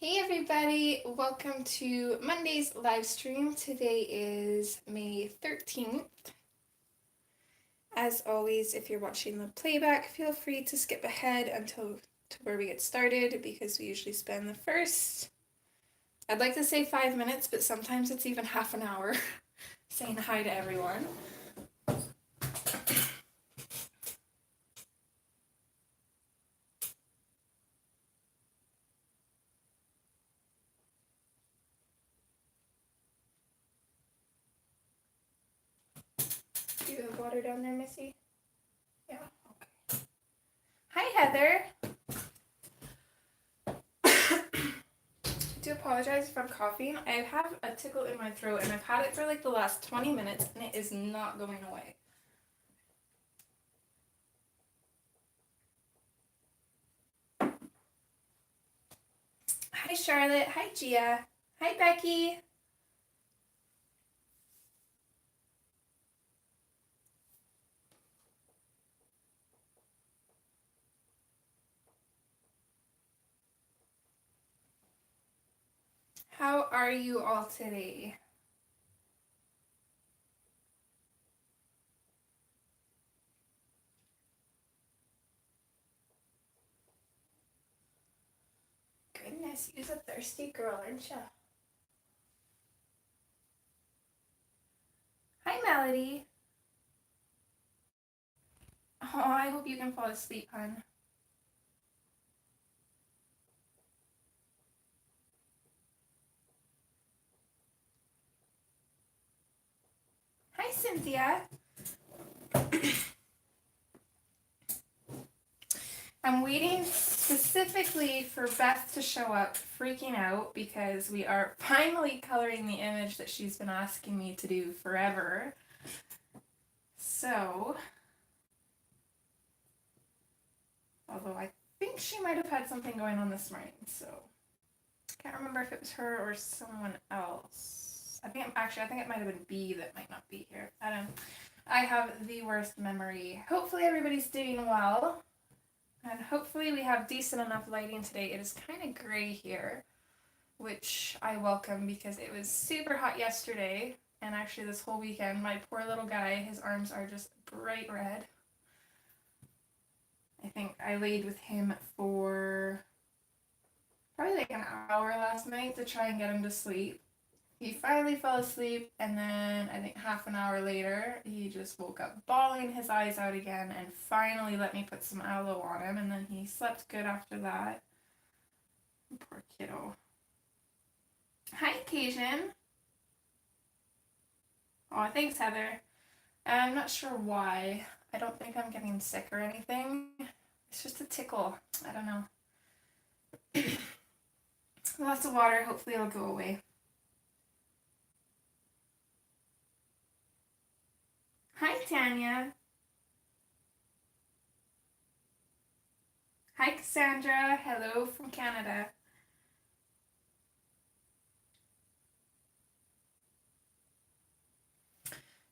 Hey everybody, welcome to Monday's live stream. Today is May 13th. As always, if you're watching the playback, feel free to skip ahead until to where we get started because we usually spend the first, I'd like to say 5 minutes, but sometimes it's even half an hour saying hi to everyone. Do you have water down there, Missy? Yeah, okay. Hi, Heather. I do apologize if I'm coughing. I have a tickle in my throat and I've had it for like the last 20 minutes and it is not going away. Hi Charlotte, hi Gia, hi Becky. How are you all today? Goodness, you're a thirsty girl, aren't you? Hi Melody. Oh, I hope you can fall asleep, hon. Hi Cynthia. I'm waiting specifically for Beth to show up, freaking out, because we are finally coloring the image that she's been asking me to do forever. So, although I think she might have had something going on this morning, so can't remember if it was her or someone else. I think it might have been B that might not be here. I have the worst memory. Hopefully everybody's doing well. And hopefully we have decent enough lighting today. It is kind of gray here, which I welcome because it was super hot yesterday. And actually this whole weekend, my poor little guy, his arms are just bright red. I think I laid with him for probably like an hour last night to try and get him to sleep. He finally fell asleep, and then I think half an hour later, he just woke up bawling his eyes out again and finally let me put some aloe on him, and then he slept good after that. Poor kiddo. Hi, Cajun. Oh, thanks, Heather. I'm not sure why. I don't think I'm getting sick or anything. It's just a tickle. I don't know. Lots of water. Hopefully it'll go away. Hi, Tanya. Hi, Cassandra. Hello from Canada.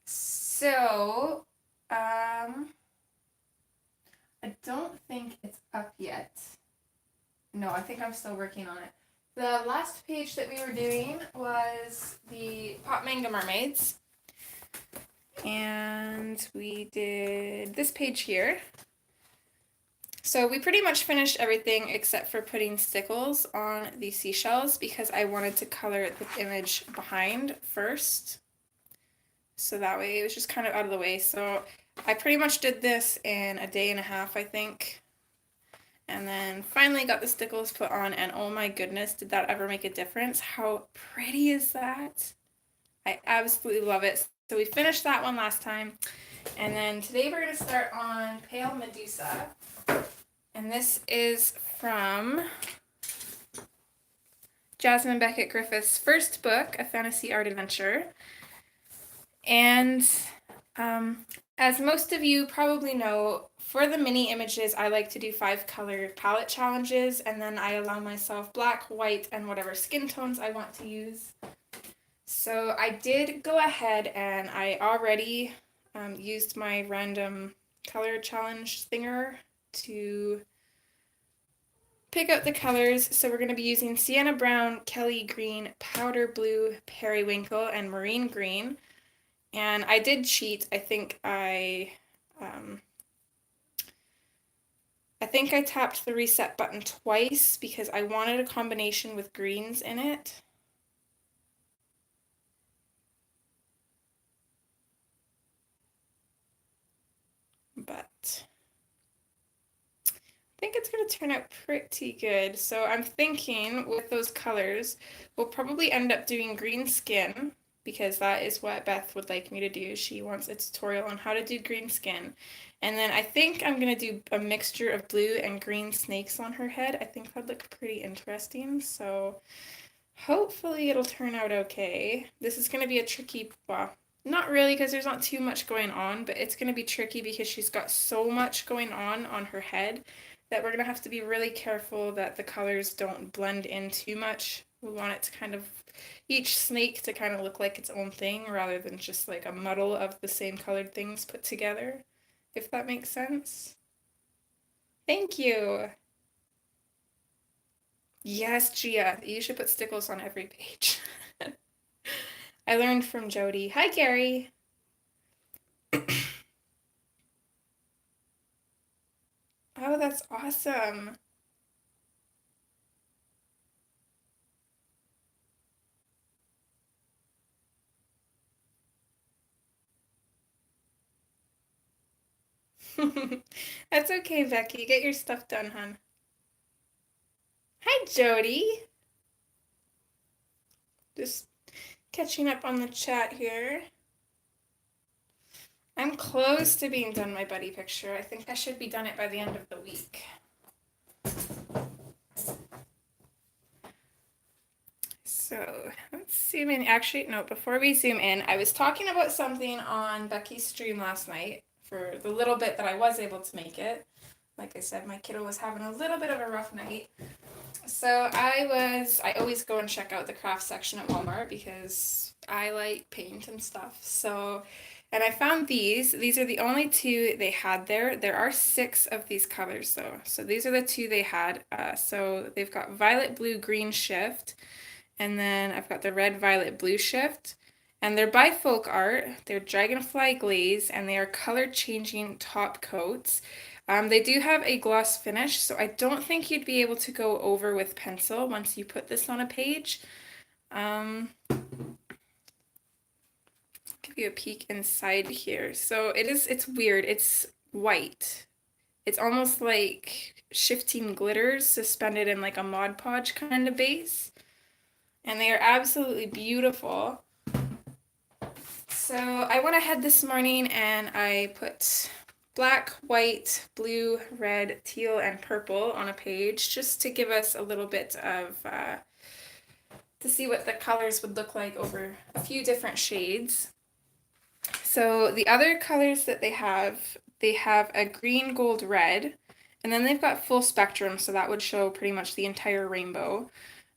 So, I don't think it's up yet. No, I think I'm still working on it. The last page that we were doing was the Pop Manga Mermaids. And we did this page here. So we pretty much finished everything except for putting stickles on the seashells because I wanted to color the image behind first. So that way it was just kind of out of the way. So I pretty much did this in a day and a half, I think. And then finally got the stickles put on, and oh my goodness, did that ever make a difference? How pretty is that? I absolutely love it. So we finished that one last time. And then today we're going to start on Pale Medusa. And this is from Jasmine Becket-Griffith's first book, A Fantasy Art Adventure. And as most of you probably know, for the mini images, I like to do 5 color palette challenges, and then I allow myself black, white, and whatever skin tones I want to use. So I did go ahead and I already used my random color challenge thinger to pick out the colors. So we're going to be using Sienna Brown, Kelly Green, Powder Blue, Periwinkle, and Marine Green. And I did cheat. I think I tapped the reset button twice because I wanted a combination with greens in it. But I think it's going to turn out pretty good. So I'm thinking with those colors, we'll probably end up doing green skin because that is what Beth would like me to do. She wants a tutorial on how to do green skin. And then I think I'm going to do a mixture of blue and green snakes on her head. I think that'd look pretty interesting. So hopefully it'll turn out okay. This is going to be a tricky, well, not really because there's not too much going on, but it's going to be tricky because she's got so much going on her head that we're going to have to be really careful that the colors don't blend in too much. We want it to kind of, each snake to kind of look like its own thing rather than just like a muddle of the same colored things put together, if that makes sense. Thank you. Yes, Gia, you should put stickles on every page. I learned from Jody. Hi, Gary. Oh, that's awesome. That's okay, Becky. Get your stuff done, hon. Hi, Jody. Just catching up on the chat here. I'm close to being done my buddy picture. I think I should be done it by the end of the week. So let's zoom in. Actually, no, before we zoom in, I was talking about something on Becky's stream last night for the little bit that I was able to make it. Like I said, my kiddo was having a little bit of a rough night. So I always go and check out the craft section at Walmart because I like paint and stuff. So, and I found these. These are the only two they had there. There are 6 of these colors though. So these are the 2 they had. So they've got violet, blue, green shift. And then I've got the red, violet, blue shift. And they're by Folk Art. They're Dragonfly Glaze, and they are color changing top coats. They do have a gloss finish, so I don't think you'd be able to go over with pencil once you put this on a page. Give you a peek inside here. So it's weird. It's white. It's almost like shifting glitters suspended in like a Mod Podge kind of base. And they are absolutely beautiful. So I went ahead this morning and I put black, white, blue, red, teal, and purple on a page just to give us a little bit of, to see what the colors would look like over a few different shades. So the other colors that they have a green, gold, red, and then they've got full spectrum, so that would show pretty much the entire rainbow.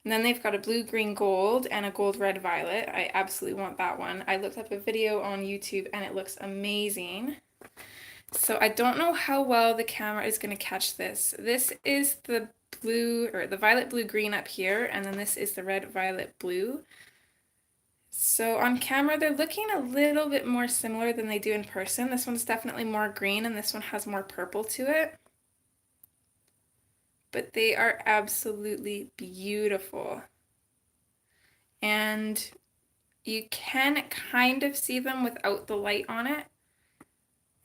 And then they've got a blue, green, gold, and a gold, red, violet. I absolutely want that one. I looked up a video on YouTube and it looks amazing. So I don't know how well the camera is going to catch this. This is the blue, or the violet, blue, green up here, and then this is the red, violet, blue. So on camera, they're looking a little bit more similar than they do in person. This one's definitely more green and this one has more purple to it. But they are absolutely beautiful. And you can kind of see them without the light on it.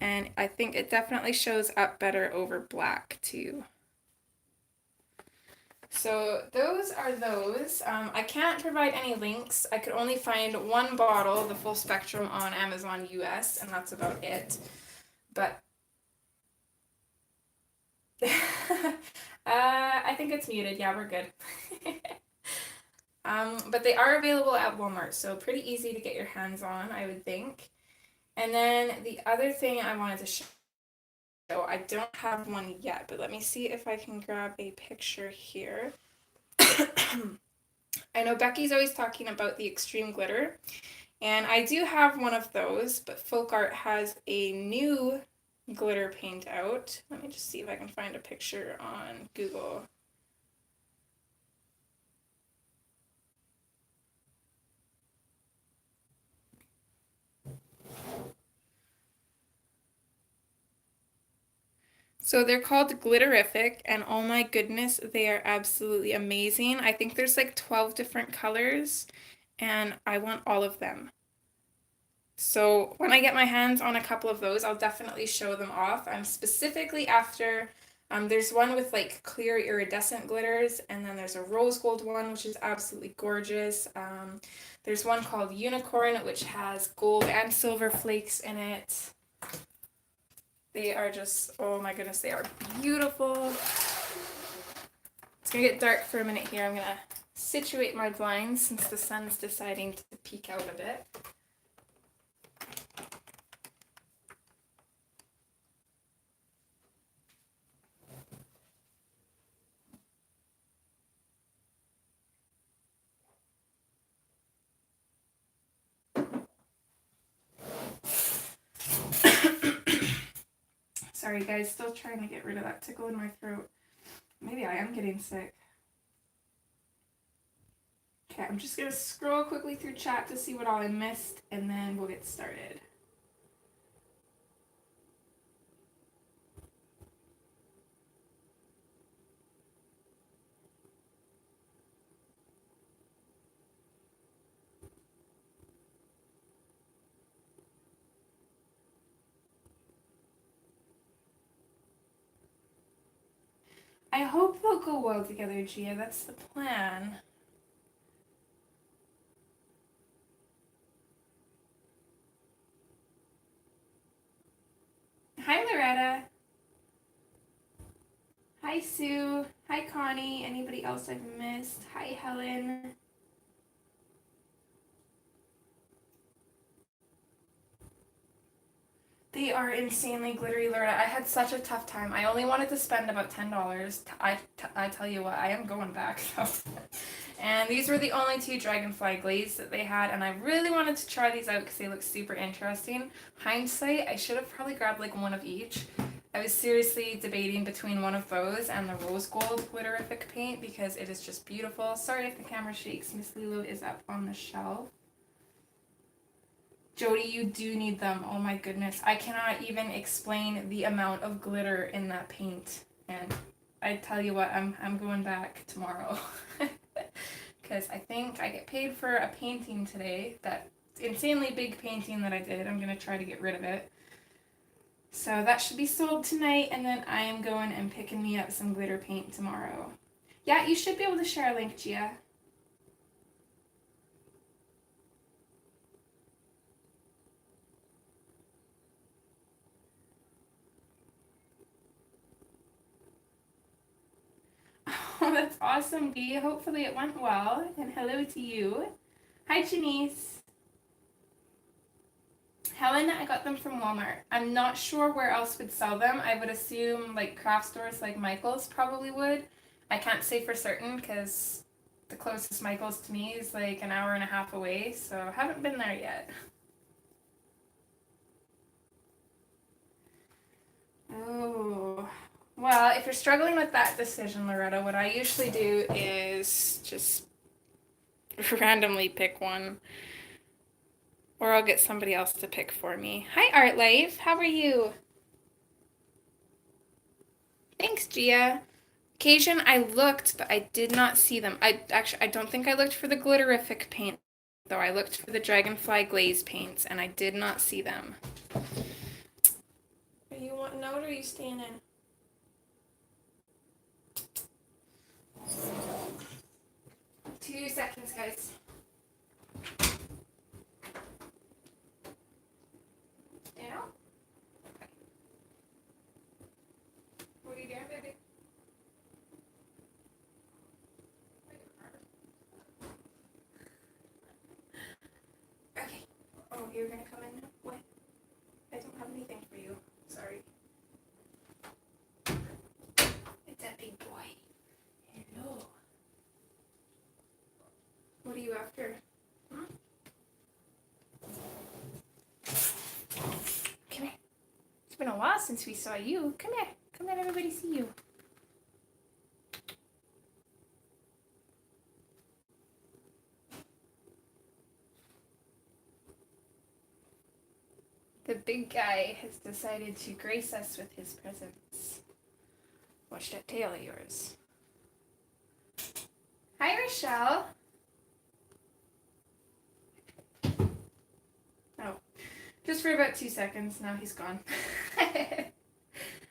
And I think it definitely shows up better over black too. So those are those. I can't provide any links. I could only find one bottle, the full spectrum, on Amazon US, and that's about it. But I think it's muted. Yeah, we're good. But they are available at Walmart, so pretty easy to get your hands on, I would think. And then the other thing I wanted to show, I don't have one yet, but let me see if I can grab a picture here. I know Becky's always talking about the extreme glitter, and I do have one of those, but Folk Art has a new glitter paint out. Let me just see if I can find a picture on Google. So they're called Glitterific, and oh my goodness, they are absolutely amazing. I think there's like 12 different colors, and I want all of them. So when I get my hands on a couple of those, I'll definitely show them off. I'm specifically after, there's one with like clear iridescent glitters, and then there's a rose gold one, which is absolutely gorgeous. There's one called Unicorn, which has gold and silver flakes in it. They are just, oh my goodness, they are beautiful. It's gonna get dark for a minute here. I'm gonna situate my blinds since the sun's deciding to peek out a bit. Sorry guys, still trying to get rid of that tickle in my throat. Maybe I am getting sick. Okay, I'm just gonna scroll quickly through chat to see what all I missed, and then we'll get started. I hope they'll go well together, Gia. That's the plan. Hi, Loretta. Hi, Sue. Hi, Connie. Anybody else I've missed? Hi, Helen. They are insanely glittery, Loretta. I had such a tough time. I only wanted to spend about $10. I tell you what, I am going back. And these were the only two Dragonfly Glaze that they had, and I really wanted to try these out because they look super interesting. Hindsight, I should have probably grabbed like one of each. I was seriously debating between one of those and the rose gold glitterific paint because it is just beautiful. Sorry if the camera shakes. Miss Lilo is up on the shelf. Jody, you do need them. Oh my goodness. I cannot even explain the amount of glitter in that paint. And I tell you what, I'm going back tomorrow. Because I think I get paid for a painting today. That insanely big painting that I did. I'm going to try to get rid of it. So that should be sold tonight, and then I am going and picking me up some glitter paint tomorrow. Yeah, you should be able to share a link, Gia. Oh, that's awesome, Dee. Hopefully it went well, and hello to you. Hi, Janice. Helen, I got them from Walmart. I'm not sure where else would sell them. I would assume like craft stores like Michael's probably would. I can't say for certain because the closest Michael's to me is like an hour and a half away, so I haven't been there yet. Oh, well, if you're struggling with that decision, Loretta, what I usually do is just randomly pick one. Or I'll get somebody else to pick for me. Hi, Art Life. How are you? Thanks, Gia. Occasion, I looked, but I did not see them. I don't think I looked for the glitterific paint, though. I looked for the Dragonfly Glaze paints, and I did not see them. Are you wanting out, or are you staying in? 2 seconds, guys. Yeah? Okay. What are you doing, baby? Okay. Oh, you're gonna come in now? What? I don't have anything for you. Sorry. It's a big boy. Hello. What are you after? Huh? Come here. It's been a while since we saw you. Come here. Come let everybody see you. The big guy has decided to grace us with his presence. Watch that tail of yours. Hi, Rochelle. Oh, just for about 2 seconds. Now he's gone.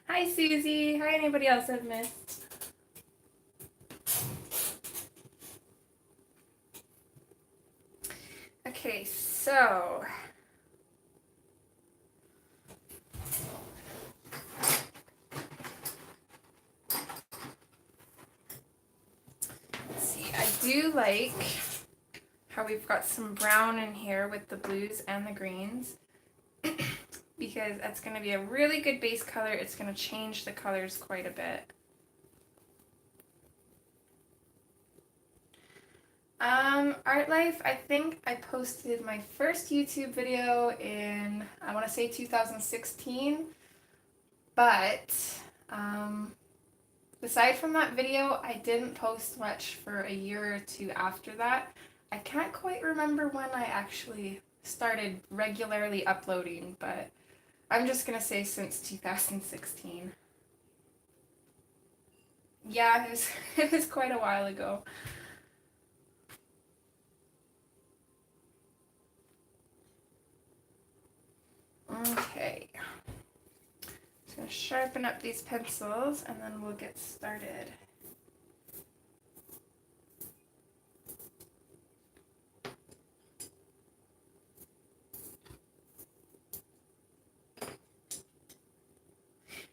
Hi, Susie. Hi, anybody else I've missed? Okay, so let's see. I do like how we've got some brown in here with the blues and the greens because that's going to be a really good base color. It's going to change the colors quite a bit. Art Life, I think I posted my first YouTube video in, I want to say 2016, but aside from that video, I didn't post much for a year or two after that. I can't quite remember when I actually started regularly uploading, but I'm just gonna say since 2016. Yeah, it was quite a while ago. Okay, just gonna sharpen up these pencils and then we'll get started.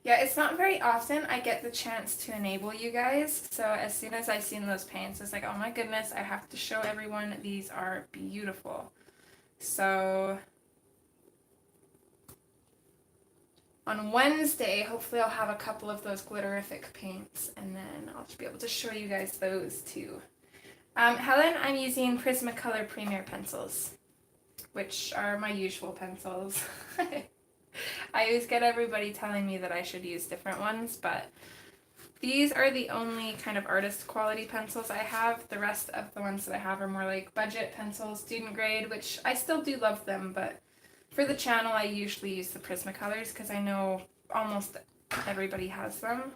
Yeah, it's not very often I get the chance to enable you guys, so as soon as I seen those paints, it's like, oh my goodness, I have to show everyone these are beautiful. So on Wednesday, hopefully I'll have a couple of those glitterific paints, and then I'll be able to show you guys those too. Helen, I'm using Prismacolor Premier Pencils, which are my usual pencils. I always get everybody telling me that I should use different ones, but these are the only kind of artist quality pencils I have. The rest of the ones that I have are more like budget pencils, student grade, which I still do love them, but for the channel I usually use the Prismacolors because I know almost everybody has them.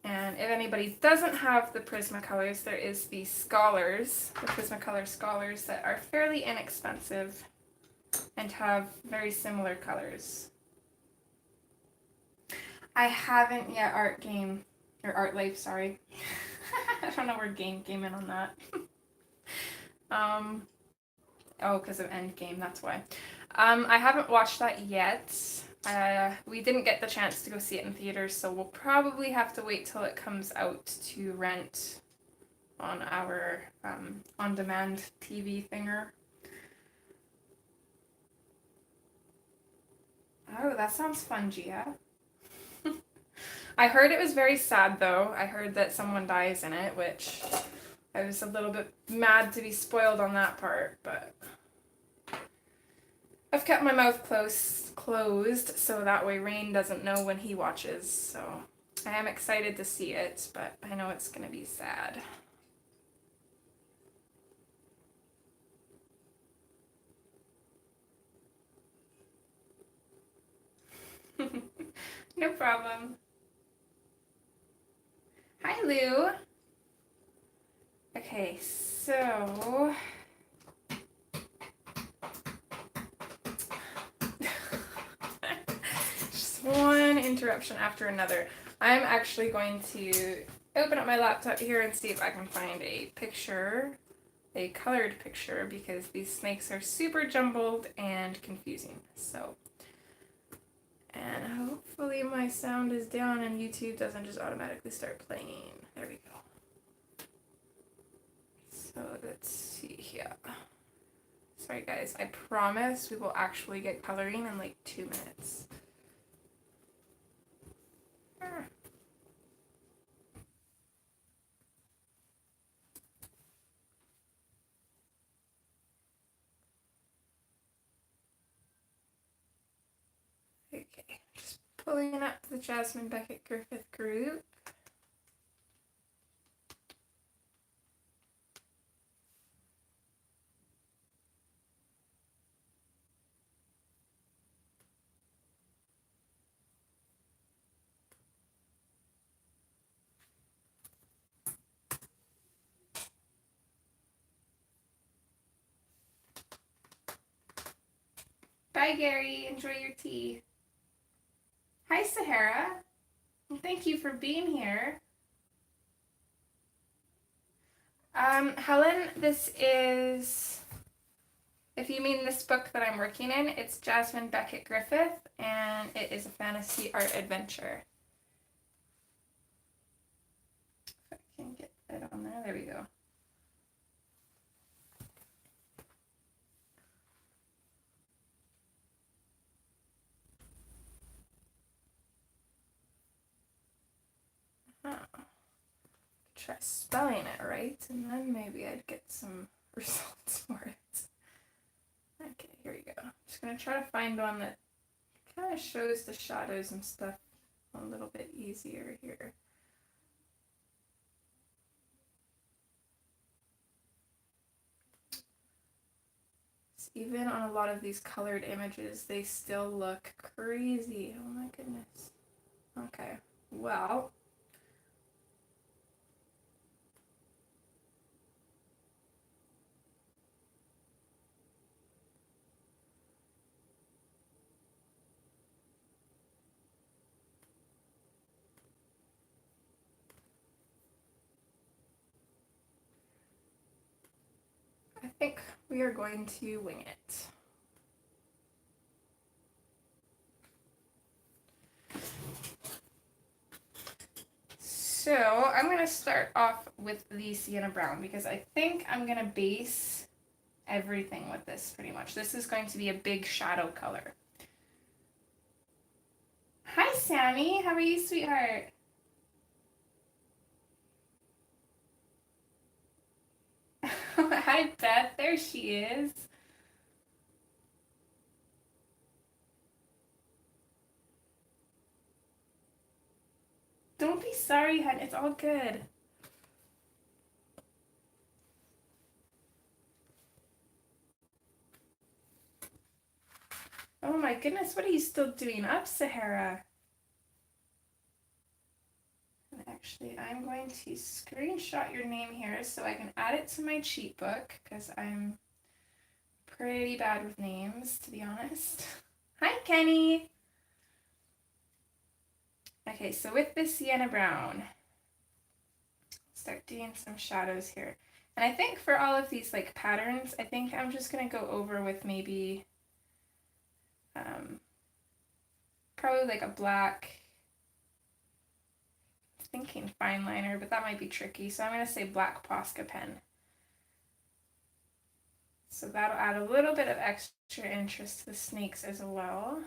And if anybody doesn't have the Prismacolors, there is the Scholars, the Prismacolor Scholars, that are fairly inexpensive and have very similar colors. I haven't yet Art Life, sorry. I don't know where game came in on that. Oh, because of Endgame, that's why. I haven't watched that yet. We didn't get the chance to go see it in theaters, so we'll probably have to wait till it comes out to rent on our on-demand TV thinger. Oh, that sounds fun, Gia. I heard it was very sad, though. I heard that someone dies in it, which I was a little bit mad to be spoiled on that part, but I've kept my mouth closed so that way Rain doesn't know when he watches, so I am excited to see it, but I know it's going to be sad. No problem. Hi, Lou. Okay, so just one interruption after another. I'm actually going to open up my laptop here and see if I can find a picture, a colored picture, because these snakes are super jumbled and confusing. So, and hopefully my sound is down and YouTube doesn't just automatically start playing. There we go. So let's see here. Sorry guys, I promise we will actually get coloring in like 2 minutes. Okay, just pulling up the Jasmine Becket-Griffith group. Bye, Gary. Enjoy your tea. Hi, Sahara. Thank you for being here. Helen, this is, if you mean this book that I'm working in, it's Jasmine Becket-Griffith, and it is a fantasy art adventure. If I can get it on there, there we go. Try spelling it right, and then maybe I'd get some results for it. Okay, here we go. I'm just going to try to find one that kind of shows the shadows and stuff a little bit easier here. So even on a lot of these colored images, they still look crazy. Oh my goodness. Okay, well, I think we are going to wing it. So I'm going to start off with the Sienna Brown because I think I'm going to base everything with this pretty much. This is going to be a big shadow color. Hi, Sammy. How are you, sweetheart? Hi, Beth. There she is. Don't be sorry, hun. It's all good. Oh my goodness, what are you still doing up, Sahara? And actually, I'm going to screenshot your name here so I can add it to my cheat book because I'm pretty bad with names, to be honest. Hi, Kenny. Okay, so with this Sienna Brown, start doing some shadows here. And I think for all of these like patterns, I think I'm just going to go over with maybe probably like a black, thinking fine liner, but that might be tricky. So I'm going to say black Posca pen. So that'll add a little bit of extra interest to the snakes as well.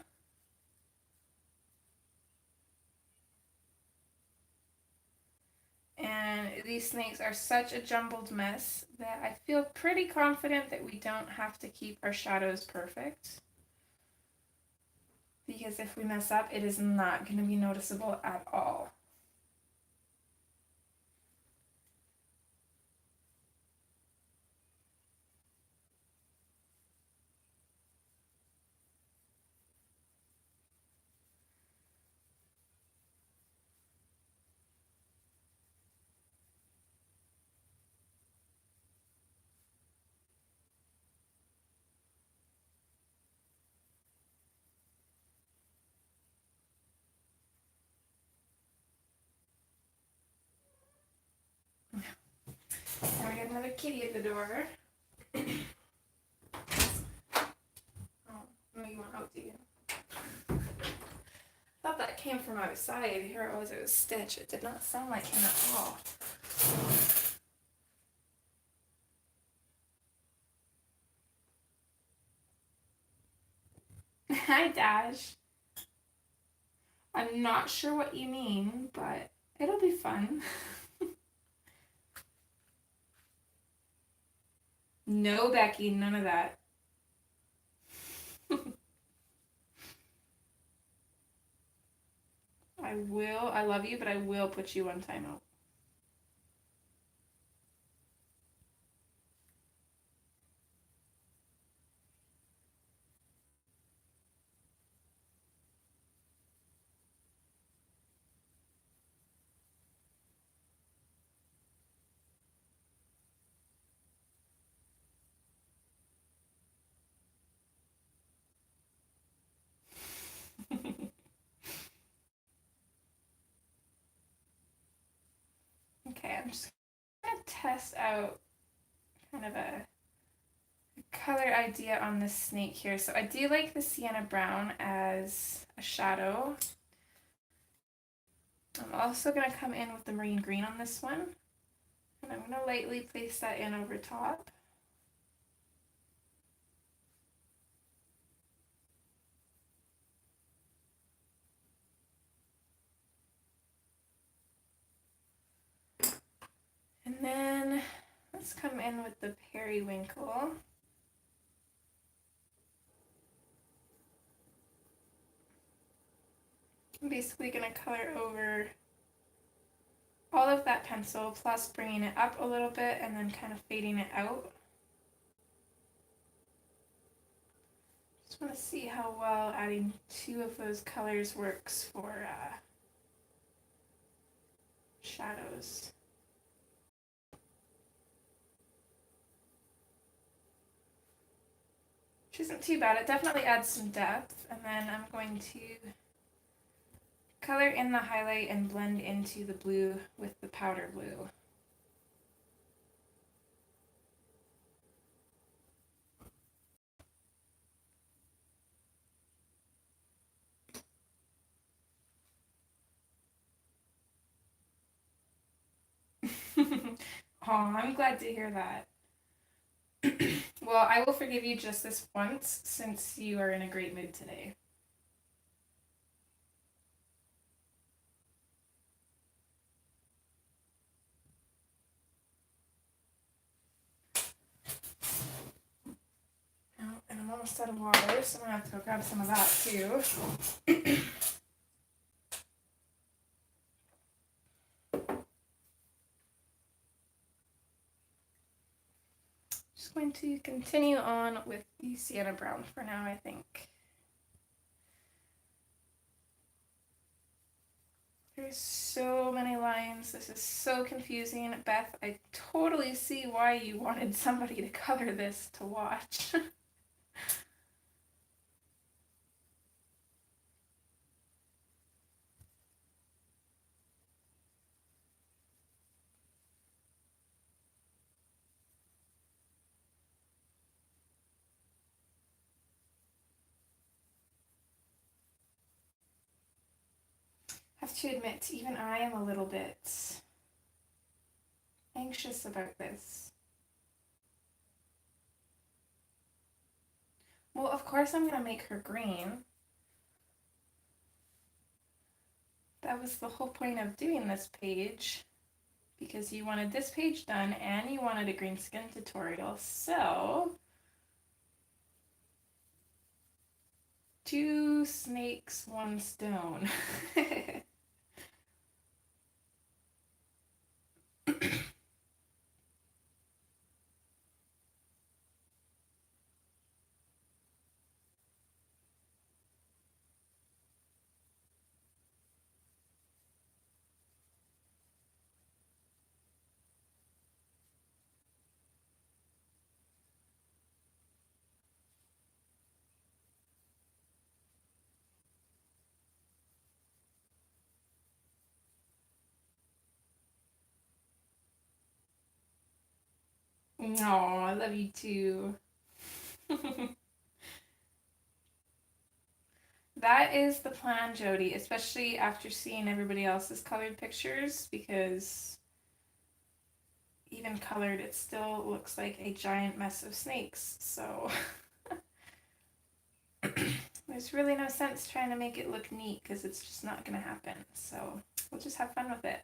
And these snakes are such a jumbled mess that I feel pretty confident that we don't have to keep our shadows perfect. Because if we mess up, it is not going to be noticeable at all. Now we got another kitty at the door. Oh, no, you want out, do you? I thought that came from outside. Here it was Stitch. It did not sound like him at all. Hi, Dash. I'm not sure what you mean, but it'll be fun. No, Becky, none of that. I love you, but I will put you on timeout. test out kind of a color idea on this snake here. So I do like the sienna brown as a shadow. I'm also going to come in with the marine green on this one, and I'm going to lightly place that in over top. And then let's come in with the periwinkle. I'm basically going to color over all of that pencil, plus bringing it up a little bit and then kind of fading it out. Just want to see how well adding two of those colors works for shadows. Which isn't too bad. It definitely adds some depth. And then I'm going to color in the highlight and blend into the blue with the powder blue. Oh, I'm glad to hear that. Well, I will forgive you just this once since you are in a great mood today. Oh, and I'm almost out of water, so I'm gonna have to go grab some of that too. Just going to continue on with the sienna brown for now, I think. There's so many lines. This is so confusing. Beth, I totally see why you wanted somebody to color this to watch. I have to admit, even I am a little bit anxious about this. Well, of course I'm going to make her green. That was the whole point of doing this page, because you wanted this page done and you wanted a green skin tutorial. So, two snakes, one stone. No, I love you too. That is the plan, Jody, especially after seeing everybody else's colored pictures, because even colored, it still looks like a giant mess of snakes. So there's really no sense trying to make it look neat because it's just not going to happen. So we'll just have fun with it.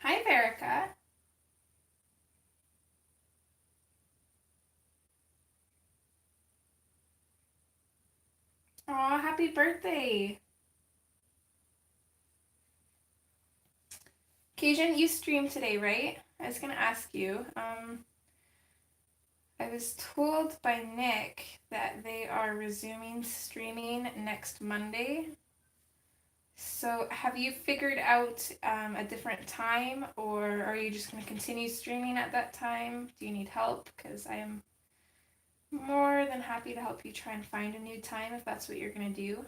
Hi, Verica. Aw, happy birthday. Cajun, you streamed today, right? I was going to ask you. I was told by Nick that they are resuming streaming next Monday. So have you figured out a different time, or are you just going to continue streaming at that time? Do you need help? Because I am More than happy to help you try and find a new time if that's what you're going to do.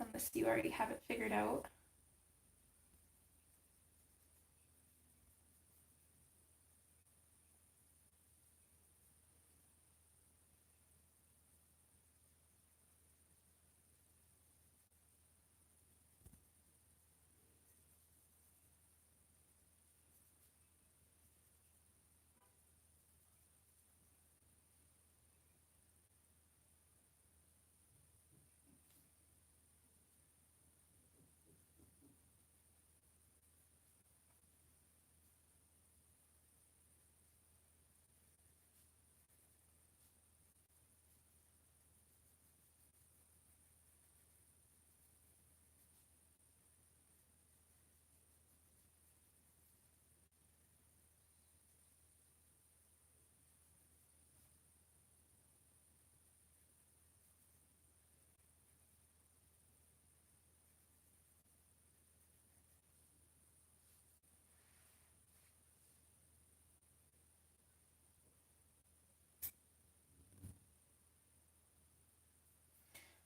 Unless you already have it figured out.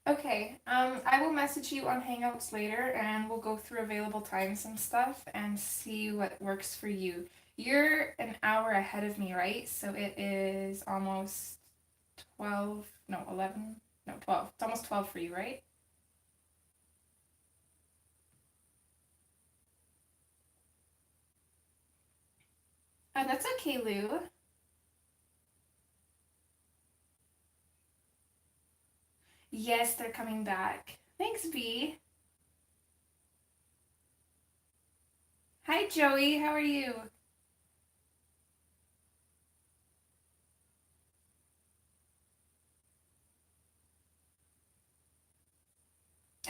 Okay, I will message you on Hangouts later and we'll go through available times and stuff and see what works for you. You're an hour ahead of me, right? So it is almost 12, no, 11, no, 12. It's almost 12 for you, right? That's okay, Lou. Yes, they're coming back. Thanks, B. Hi, Joey. How are you?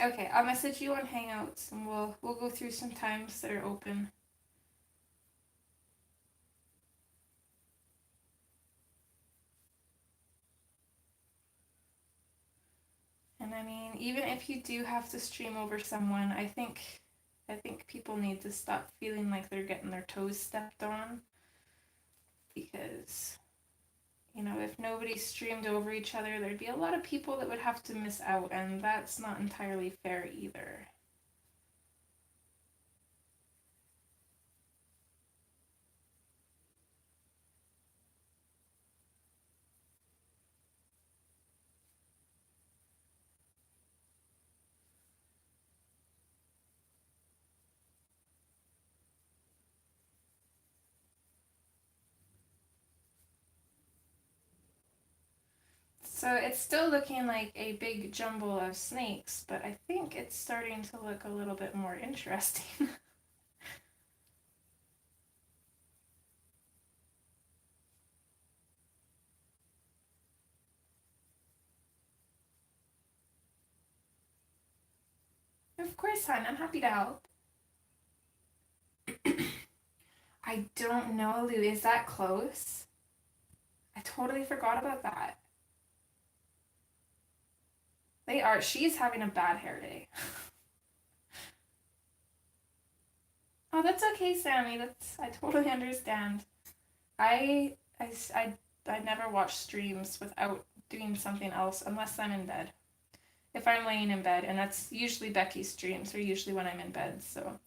Okay, I'll message you on Hangouts and we'll go through some times that are open. And I mean, even if you do have to stream over someone, I think people need to stop feeling like they're getting their toes stepped on because if nobody streamed over each other, there'd be a lot of people that would have to miss out, and that's not entirely fair either. So it's still looking like a big jumble of snakes, but I think it's starting to look a little bit more interesting. Of course, hon, I'm happy to help. I don't know, Lou. Is that close? I totally forgot about that. They are. She's having a bad hair day. Oh, that's okay, Sammy. I totally understand. I, I, I never watch streams without doing something else unless I'm in bed. If I'm laying in bed, and that's usually Becky's streams, or usually when I'm in bed, so.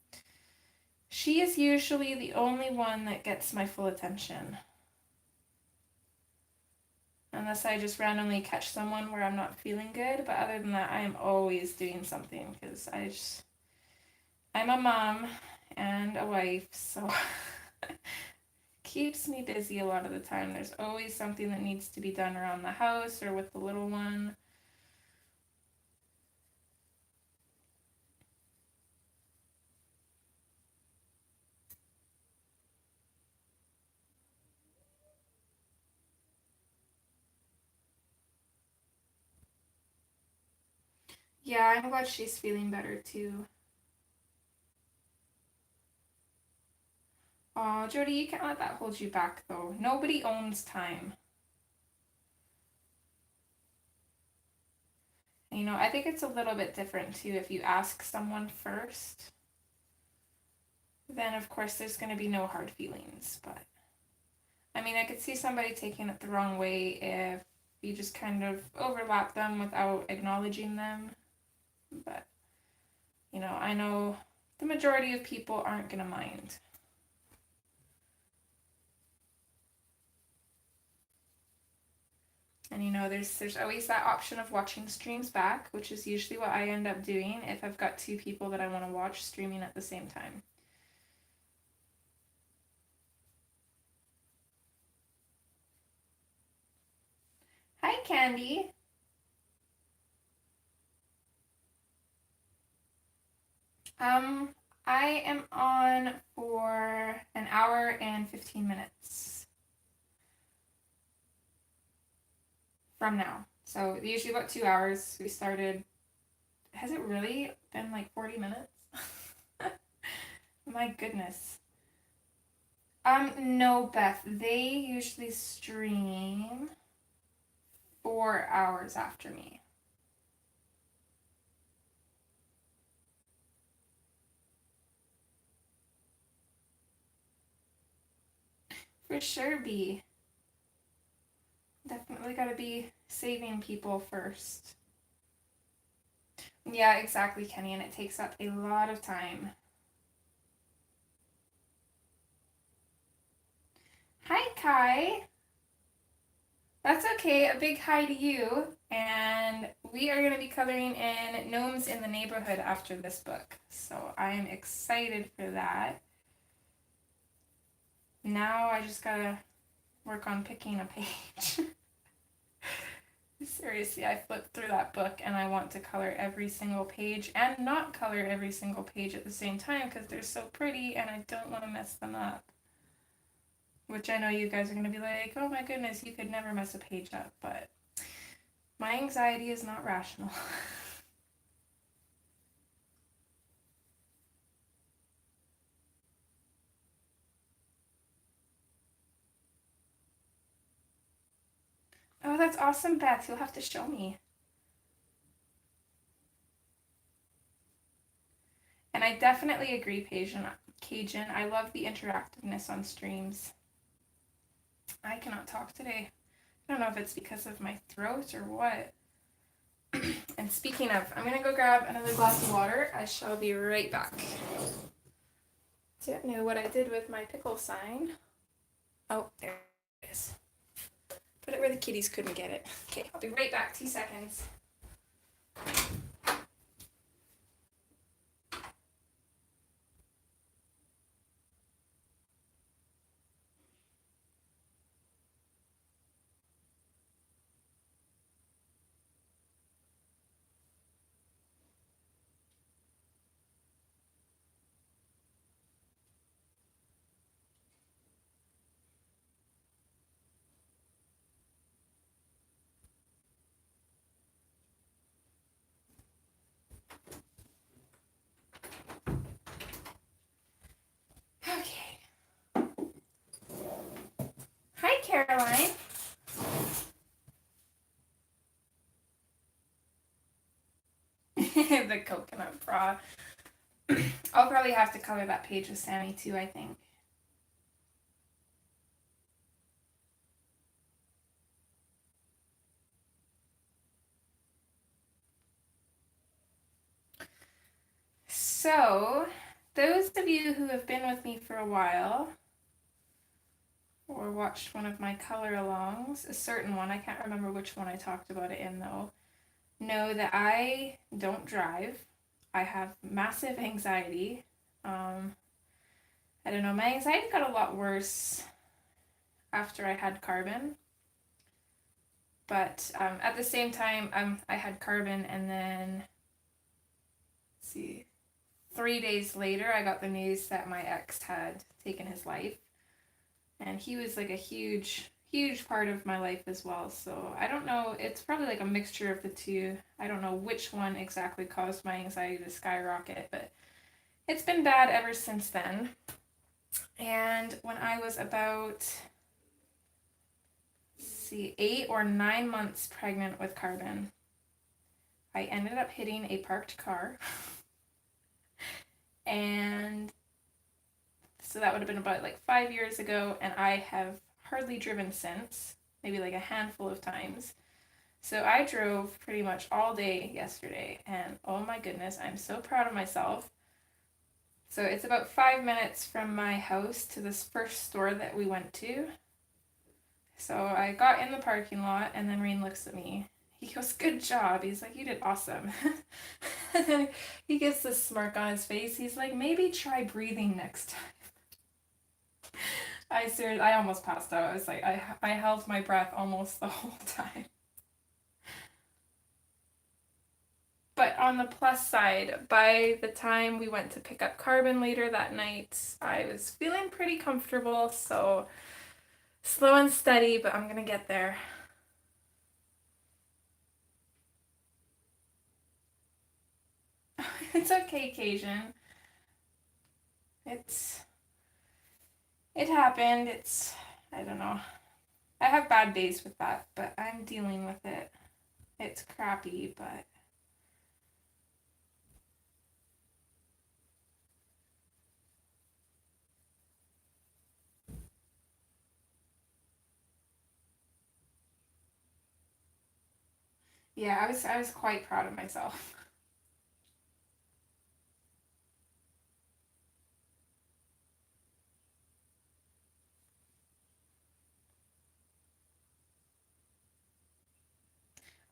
She is usually the only one that gets my full attention. Unless I just randomly catch someone where I'm not feeling good, but other than that, I am always doing something because I'm a mom and a wife, so keeps me busy a lot of the time. There's always something that needs to be done around the house or with the little one. Yeah, I'm glad she's feeling better too. Aw, Jody, you can't let that hold you back though. Nobody owns time. I think it's a little bit different too if you ask someone first. Then of course there's going to be no hard feelings, but I mean, I could see somebody taking it the wrong way if you just kind of overlap them without acknowledging them. But, you know, I know the majority of people aren't going to mind. And you know, there's always that option of watching streams back, which is usually what I end up doing if I've got two people that I want to watch streaming at the same time. Hi, Candy. I am on for an hour and 15 minutes from now. So usually about 2 hours. We started, has it really been like 40 minutes? My goodness. No, Beth. They usually stream 4 hours after me. For sure, B. Definitely gotta be saving people first. Yeah, exactly, Kenny, and it takes up a lot of time. Hi, Kai. That's okay. A big hi to you. And we are going to be coloring in Gnomes in the Neighborhood after this book. So I am excited for that. Now I just got to work on picking a page. Seriously, I flipped through that book and I want to color every single page and not color every single page at the same time because they're so pretty and I don't want to mess them up. Which I know you guys are going to be like, oh my goodness, you could never mess a page up, but my anxiety is not rational. Oh, that's awesome, Beth. You'll have to show me. And I definitely agree, Cajun. I love the interactiveness on streams. I cannot talk today. I don't know if it's because of my throat or what. And speaking of, I'm going to go grab another glass of water. I shall be right back. Don't know what I did with my pickle sign. Oh, there it is. Put it where the kitties couldn't get it. Okay, I'll be right back. 2 seconds. Okay. Hi, Caroline. The coconut bra. I'll probably have to color that page with Sammy too, I think. So, those of you who have been with me for a while, or watched one of my color alongs, a certain one, I can't remember which one I talked about it in though, know that I don't drive. I have massive anxiety. I don't know, my anxiety got a lot worse after I had carbon. But at the same time, I had carbon and then, let's see, 3 days later, I got the news that my ex had taken his life. And he was like a huge part of my life as well. So I don't know, it's probably like a mixture of the two. I don't know which one exactly caused my anxiety to skyrocket, but it's been bad ever since then. And when I was about, let's see, 8 or 9 months pregnant with carbon, I ended up hitting a parked car. And so that would have been about like 5 years ago, and I have hardly driven since, maybe like a handful of times. So I drove pretty much all day yesterday, and oh my goodness, I'm so proud of myself. So it's about 5 minutes from my house to this first store that we went to. So I got in the parking lot, and then Rain looks at me. He goes, "Good job." He's like, "You did awesome." And then he gets this smirk on his face. He's like, "Maybe try breathing next time." I almost passed out. I was like, I held my breath almost the whole time. But on the plus side, by the time we went to pick up Carbon later that night, I was feeling pretty comfortable, so slow and steady, but I'm gonna get there. It's okay, Cajun. It happened. I don't know. I have bad days with that, but I'm dealing with it. It's crappy, but yeah, I was quite proud of myself.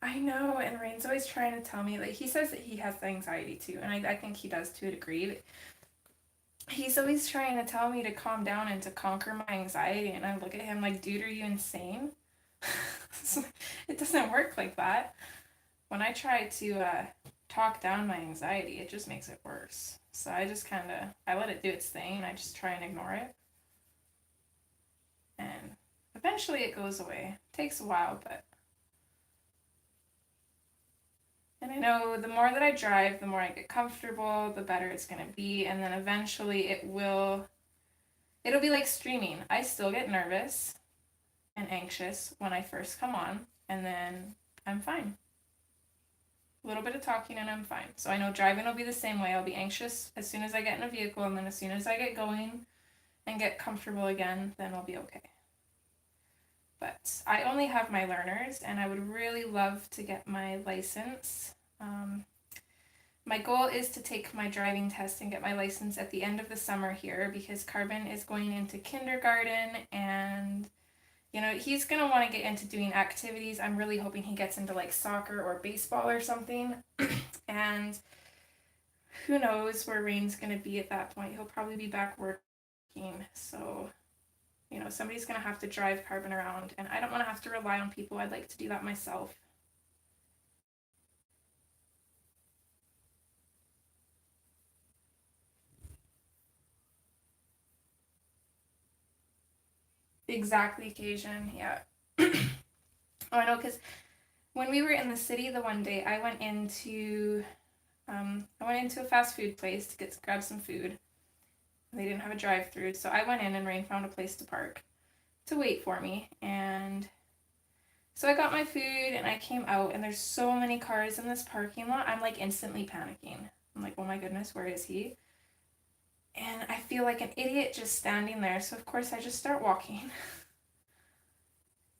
I know, and Rain's always trying to tell me, like, he says that he has anxiety too, and I think he does to a degree, but he's always trying to tell me to calm down and to conquer my anxiety, and I look at him like, dude, are you insane? It doesn't work like that. When I try to talk down my anxiety, it just makes it worse. So I just kind of, I let it do its thing, and I just try and ignore it. And eventually it goes away. It takes a while, but... And I know the more that I drive, the more I get comfortable, the better it's going to be. And then eventually it'll be like streaming. I still get nervous and anxious when I first come on, and then I'm fine. A little bit of talking and I'm fine. So I know driving will be the same way. I'll be anxious as soon as I get in a vehicle, and then as soon as I get going and get comfortable again, then I'll be okay. But I only have my learners, and I would really love to get my license. My goal is to take my driving test and get my license at the end of the summer here, because Carbon is going into kindergarten, and you know, he's going to want to get into doing activities. I'm really hoping he gets into like soccer or baseball or something. And who knows where Rain's going to be at that point. He'll probably be back working. So, you know, somebody's going to have to drive Carbon around, and I don't want to have to rely on people. I'd like to do that myself. Exactly, Cajun. Yeah. Oh, I know, because when we were in the city the one day, I went into a fast food place to grab some food. They didn't have a drive-through, so I went in, and Rain found a place to park to wait for me. And so I got my food, and I came out, and there's so many cars in this parking lot. I'm like instantly panicking. I'm like, oh my goodness, where is he? And I feel like an idiot just standing there. So of course I just start walking.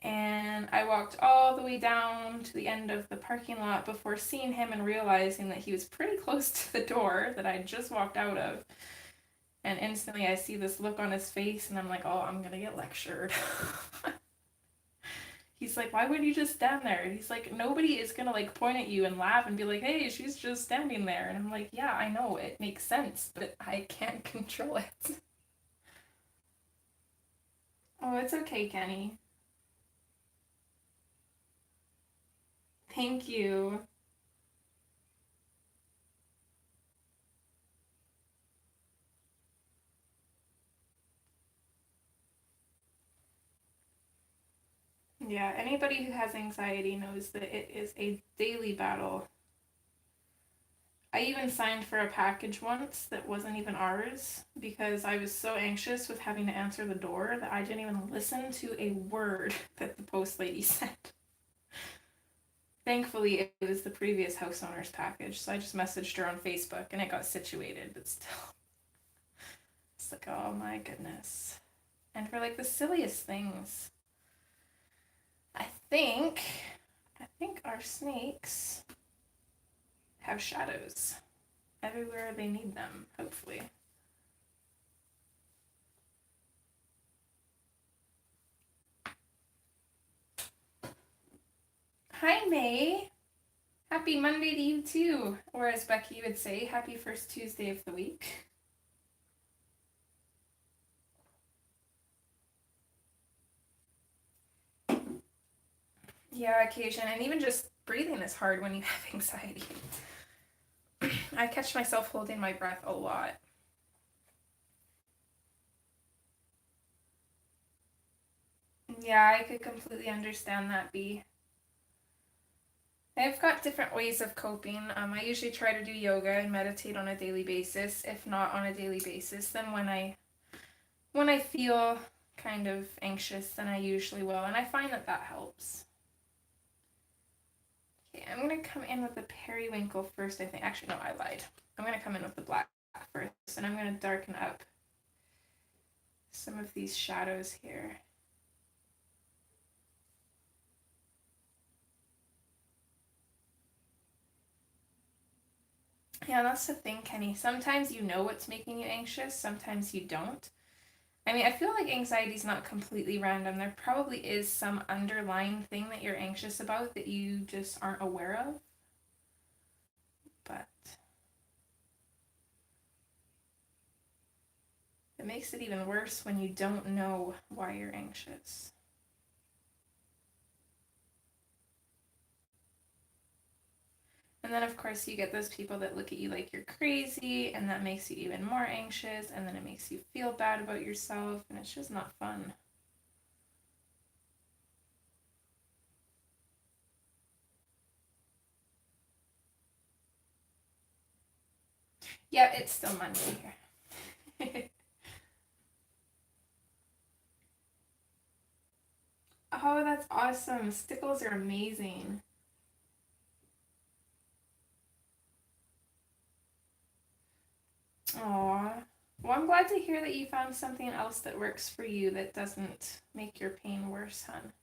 And I walked all the way down to the end of the parking lot before seeing him and realizing that he was pretty close to the door that I just walked out of. And instantly I see this look on his face, and I'm like, oh, I'm gonna get lectured. He's like, why would you just stand there? And he's like, nobody is gonna like point at you and laugh and be like, hey, she's just standing there. And I'm like, yeah, I know, it makes sense, but I can't control it. Oh, it's okay, Kenny. Thank you. Yeah, anybody who has anxiety knows that it is a daily battle. I even signed for a package once that wasn't even ours because I was so anxious with having to answer the door that I didn't even listen to a word that the post lady said. Thankfully, it was the previous house owner's package, so I just messaged her on Facebook and it got situated, but still. It's like, oh my goodness. and for like the silliest things. I think our snakes have shadows everywhere they need them, hopefully. Hi, May. Happy Monday to you too. Or as Becky would say, happy first Tuesday of the week. Yeah, occasion, and even just breathing is hard when you have anxiety. I catch myself holding my breath a lot. Yeah, I could completely understand that, Bee. I've got different ways of coping. I usually try to do yoga and meditate on a daily basis. If not on a daily basis, then when I feel kind of anxious, then I usually will, and I find that that helps. Okay, I'm gonna come in with the periwinkle first, I think. Actually, no, I lied. I'm gonna come in with the black first, and I'm gonna darken up some of these shadows here. Yeah, that's the thing, Kenny. Sometimes you know what's making you anxious, sometimes you don't. I mean, I feel like anxiety is not completely random. There probably is some underlying thing that you're anxious about that you just aren't aware of. But it makes it even worse when you don't know why you're anxious. And then, of course, you get those people that look at you like you're crazy, and that makes you even more anxious, and then it makes you feel bad about yourself, and it's just not fun. Yeah, it's still Monday here. Oh, that's awesome. Stickles are amazing. Aw. Well, I'm glad to hear that you found something else that works for you that doesn't make your pain worse, hon.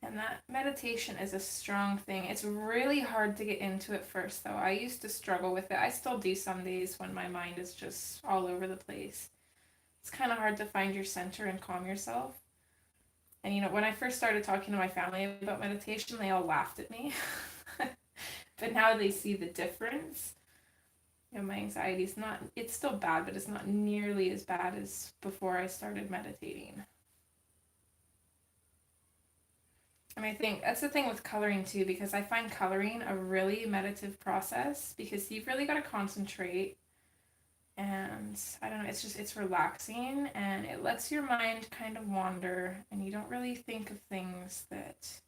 And that meditation is a strong thing. It's really hard to get into it first, though. I used to struggle with it. I still do some days when my mind is just all over the place. It's kind of hard to find your center and calm yourself. And you know, when I first started talking to my family about meditation, they all laughed at me. But now they see the difference. You know, my anxiety is not, it's still bad, but it's not nearly as bad as before I started meditating. And I think that's the thing with coloring too, because I find coloring a really meditative process because you've really got to concentrate. And I don't know, it's just, it's relaxing and it lets your mind kind of wander and you don't really think of things that,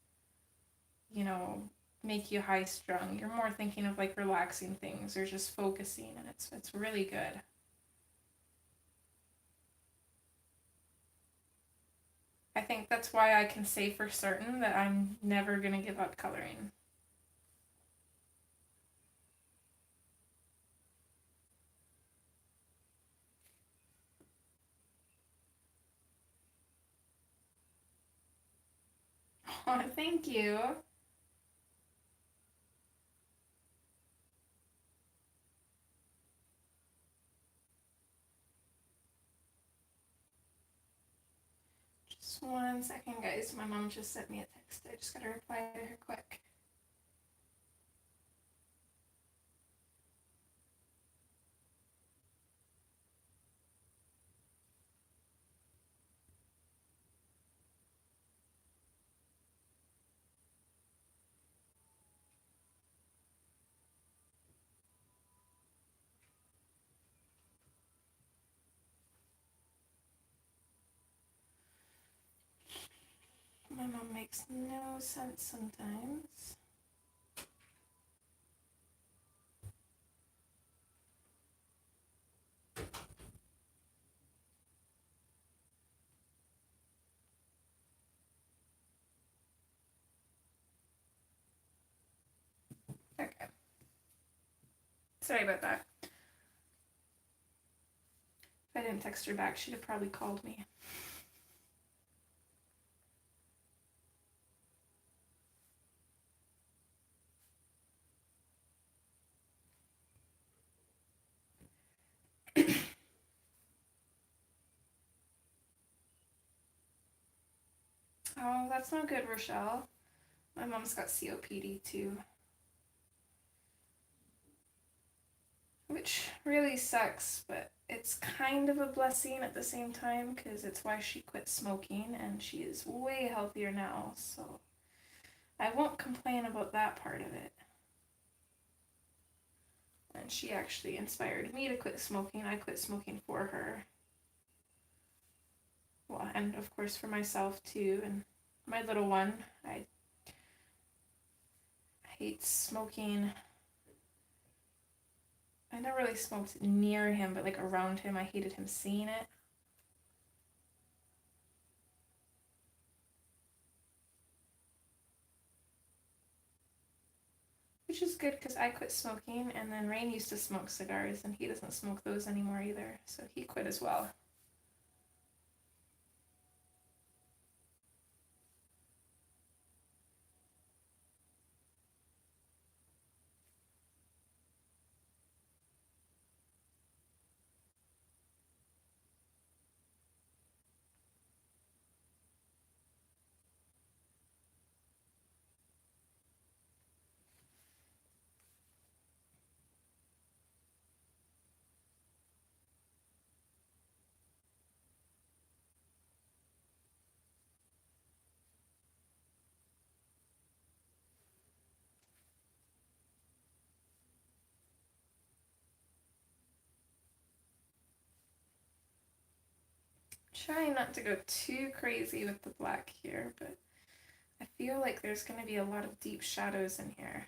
you know, make you high strung. You're more thinking of like relaxing things or just focusing, and it's really good. I think that's why I can say for certain that I'm never going to give up coloring. Oh, thank you. Just 1 second, guys. My mom just sent me a text. I just got to reply to her quick. My mom makes no sense sometimes. Okay. Sorry about that. I didn't text her back. She'd have probably called me. Oh, that's no good, Rochelle. My mom's got COPD too. Which really sucks, but it's kind of a blessing at the same time because it's why she quit smoking and she is way healthier now, so I won't complain about that part of it. And she actually inspired me to quit smoking. I quit smoking for her. Well, and of course for myself too, and my little one. I hate smoking. I never really smoked near him, but like around him. I hated him seeing it. Which is good because I quit smoking, and then Rain used to smoke cigars, and he doesn't smoke those anymore either, so he quit as well. Trying not to go too crazy with the black here, but I feel like there's going to be a lot of deep shadows in here.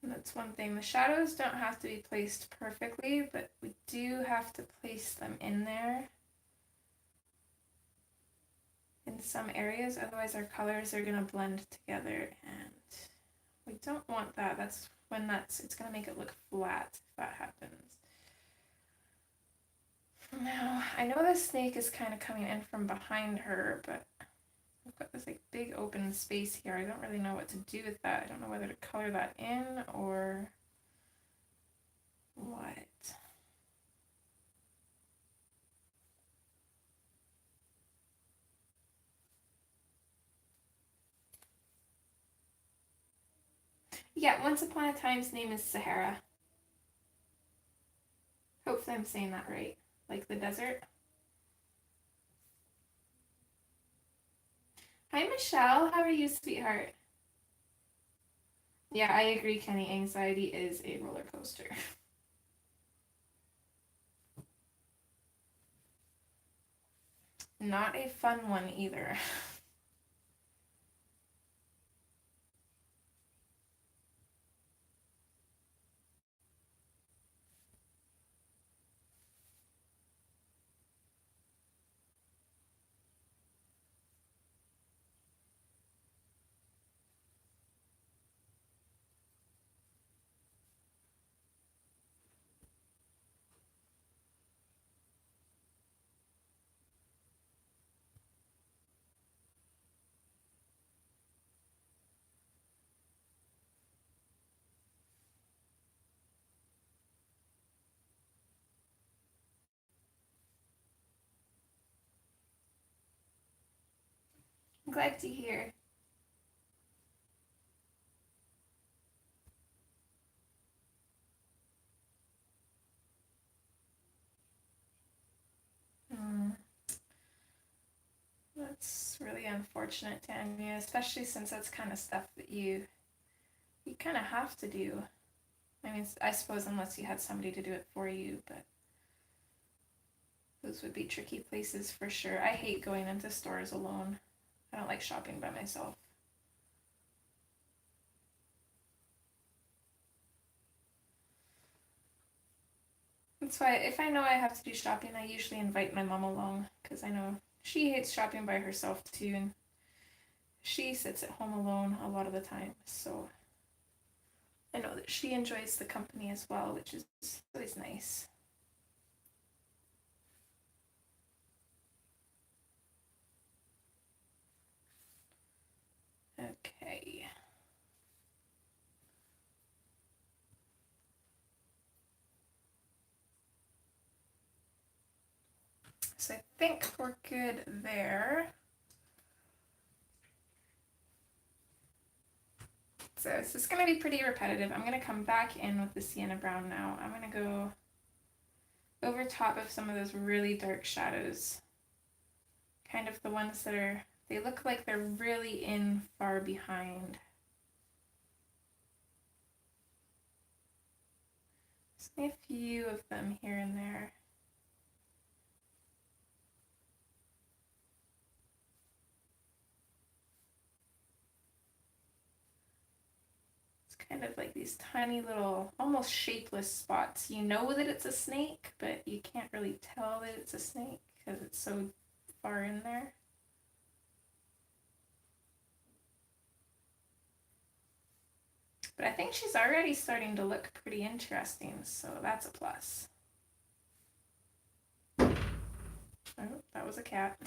And that's one thing. The shadows don't have to be placed perfectly, but we do have to place them in there in some areas, otherwise our colors are going to blend together, and we don't want that. That's when it's going to make it look flat if that happens. Now, I know the snake is kind of coming in from behind her, but I've got this like big open space here. I don't really know what to do with that. I don't know whether to color that in or what. Yeah, Once Upon a Time's name is Sahara. Hopefully I'm saying that right. Like the desert. Hi, Michelle. How are you, sweetheart? Yeah, I agree, Kenny. Anxiety is a roller coaster. Not a fun one either. I'm glad to hear. That's really unfortunate, Tanya, especially since that's kind of stuff that you kind of have to do. I mean, I suppose unless you had somebody to do it for you, but those would be tricky places for sure. I hate going into stores alone. I don't like shopping by myself. That's why if I know I have to do shopping, I usually invite my mom along because I know she hates shopping by herself too, and she sits at home alone a lot of the time, so I know that she enjoys the company as well, which is always nice. Okay. So I think we're good there. So this is going to be pretty repetitive. I'm going to come back in with the sienna brown now. I'm going to go over top of some of those really dark shadows. Kind of the ones that are, they look like they're really in far behind. Just a few of them here and there. Kind of like these tiny little, almost shapeless spots. You know that it's a snake, but you can't really tell that it's a snake because it's so far in there. But I think she's already starting to look pretty interesting, so that's a plus. Oh, that was a cat.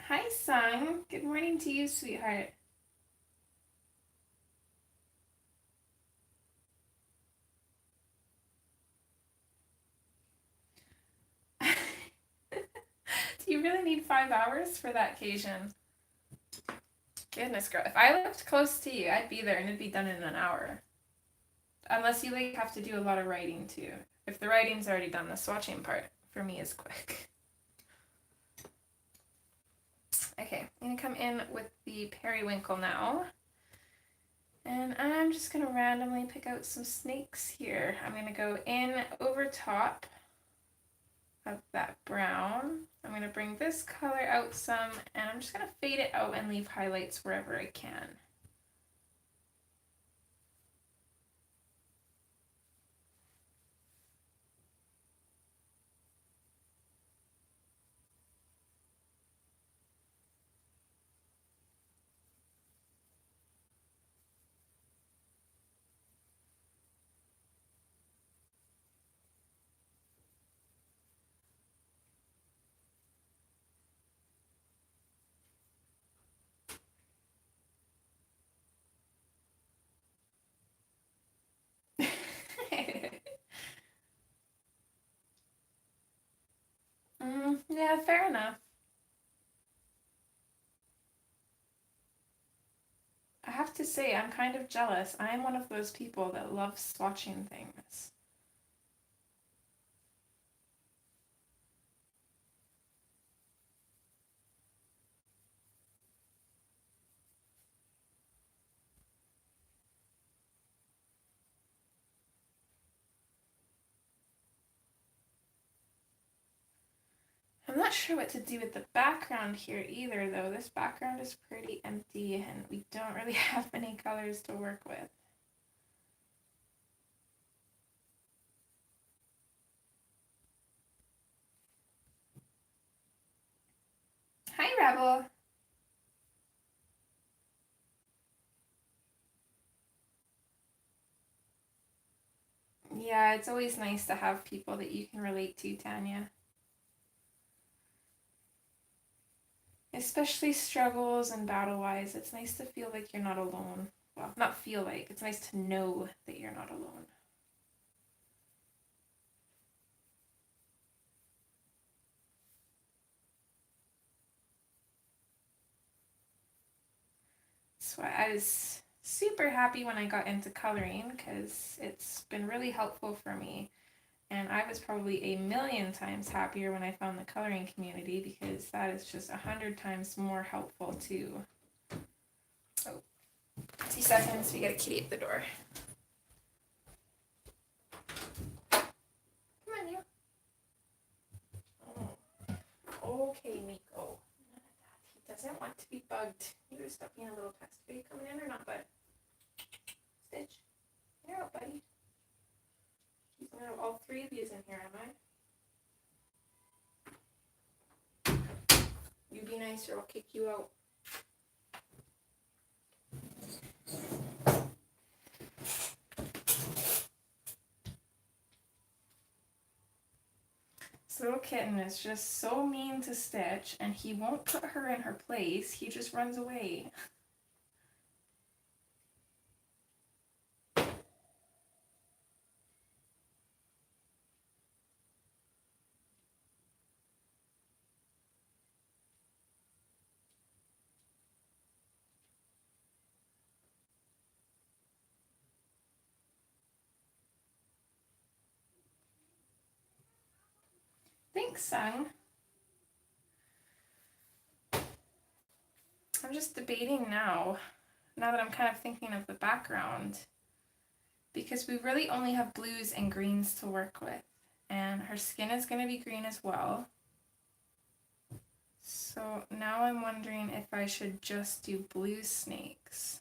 Hi, Sung. Good morning to you, sweetheart. Do you really need 5 hours for that occasion? Goodness, girl. If I lived close to you, I'd be there and it'd be done in an hour. Unless you like have to do a lot of writing too. If the writing's already done, the swatching part for me is quick. Okay, I'm gonna come in with the periwinkle now. And I'm just gonna randomly pick out some snakes here. I'm gonna go in over top of that brown. I'm gonna bring this color out some, and I'm just gonna fade it out and leave highlights wherever I can. Yeah, fair enough. I have to say, I'm kind of jealous. I'm one of those people that love swatching things. I'm not sure what to do with the background here either, though. This background is pretty empty and we don't really have many colors to work with. Hi, Rebel. Yeah, it's always nice to have people that you can relate to, Tanya. Especially struggles and battle-wise, it's nice to feel like you're not alone. Well, not feel like, it's nice to know that you're not alone. So I was super happy when I got into coloring because it's been really helpful for me. And I was probably a million times happier when I found the coloring community because that is just 100 times more helpful too. Oh, 2 seconds, we got a kitty at the door. Come on, you. Oh, okay, Miko. He doesn't want to be bugged. You gotta stop being a little pest. Are you coming in or not, bud? Stitch. You're out, buddy. He's gonna have all 3 puppies in here, am I? You be nice or I'll kick you out. This little kitten is just so mean to Stitch, and he won't put her in her place. He just runs away. Thanks, son. I'm just debating now that I'm kind of thinking of the background, because we really only have blues and greens to work with, and her skin is going to be green as well. So now I'm wondering if I should just do blue snakes.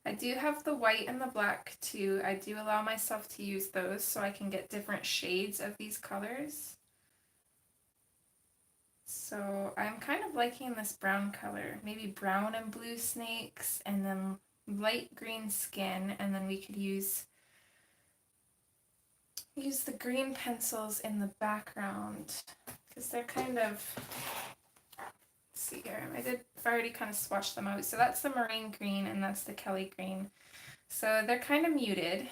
I do have the white and the black too. I do allow myself to use those so I can get different shades of these colors. So I'm kind of liking this brown color, maybe brown and blue snakes, and then light green skin, and then we could use the green pencils in the background, because they're kind of, let's see here, I've already kind of swatched them out. So that's the Marine green and that's the Kelly green. So they're kind of muted.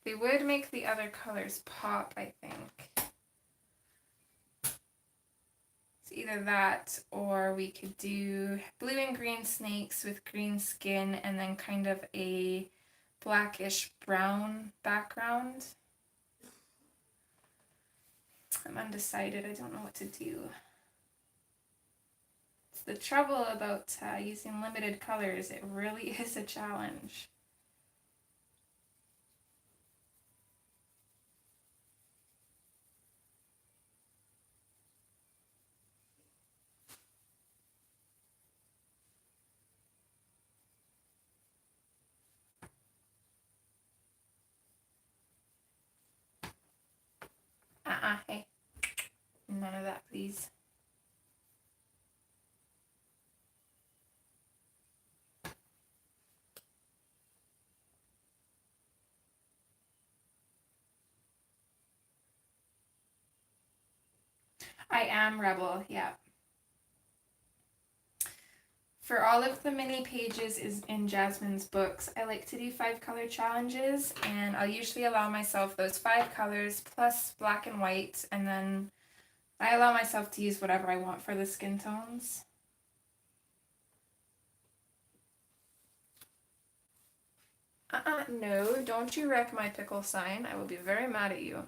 They would make the other colors pop, I think. It's either that, or we could do blue and green snakes with green skin and then kind of a blackish brown background. I'm undecided. I don't know what to do. It's the trouble about using limited colors. It really is a challenge. Hey. None of that, please. I am Rebel, yeah. For all of the mini pages in Jasmine's books, I like to do 5 color challenges, and I'll usually allow myself those 5 colors plus black and white, and then I allow myself to use whatever I want for the skin tones. No, don't you wreck my pickle sign. I will be very mad at you.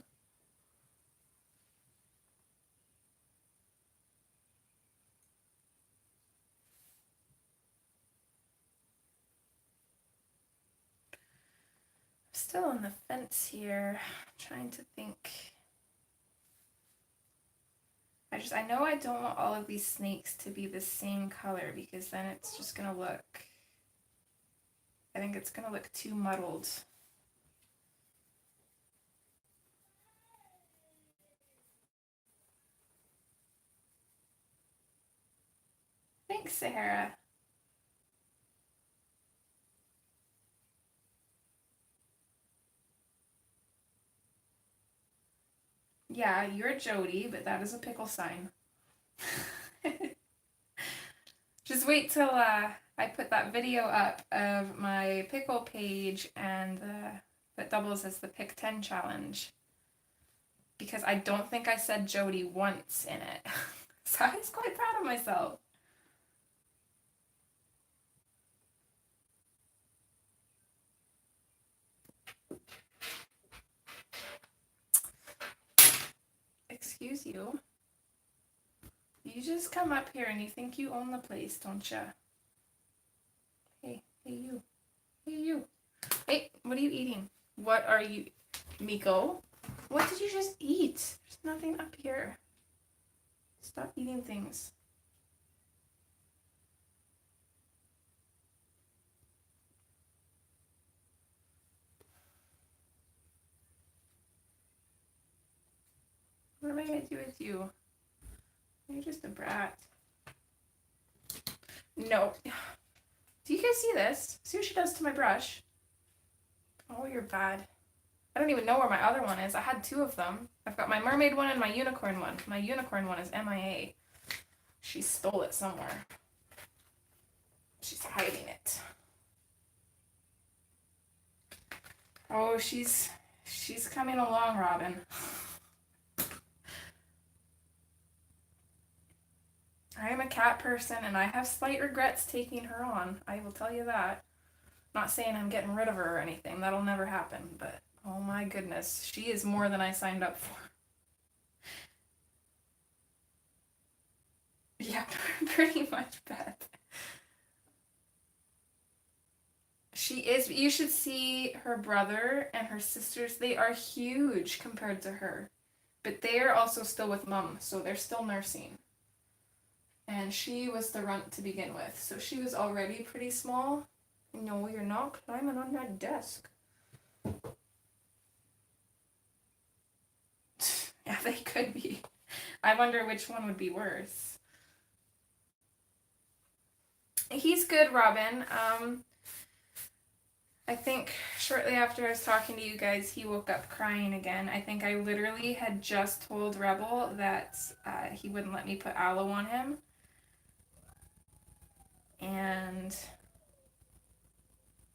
Still on the fence here, trying to think. I know I don't want all of these snakes to be the same color, because then it's just gonna look, I think it's gonna look too muddled. Thanks, Sahara. Yeah, you're Jody, but that is a pickle sign. Just wait till I put that video up of my pickle page and that doubles as the Pick 10 challenge. Because I don't think I said Jody once in it. So I was quite proud of myself. Excuse you. You just come up here and you think you own the place, don't you? Hey you. Hey you. Hey, what are you eating? What are you, Miko? What did you just eat? There's nothing up here. Stop eating things. What am I going to do with you? You're just a brat. No. Do you guys see this? See what she does to my brush? Oh, you're bad. I don't even know where my other one is. I had two of them. I've got my mermaid one and my unicorn one. My unicorn one is MIA. She stole it somewhere. She's hiding it. Oh, she's coming along, Robin. I am a cat person and I have slight regrets taking her on. I will tell you that. Not saying I'm getting rid of her or anything. That'll never happen, but oh my goodness, she is more than I signed up for. Yeah, pretty much, Beth. She is. You should see her brother and her sisters. They are huge compared to her. But they are also still with mom, so they're still nursing. And she was the runt to begin with, so she was already pretty small. No, you're not climbing on that desk. Yeah, they could be. I wonder which one would be worse. He's good, Robin. I think shortly after I was talking to you guys, he woke up crying again. I think I literally had just told Rebel that he wouldn't let me put aloe on him. And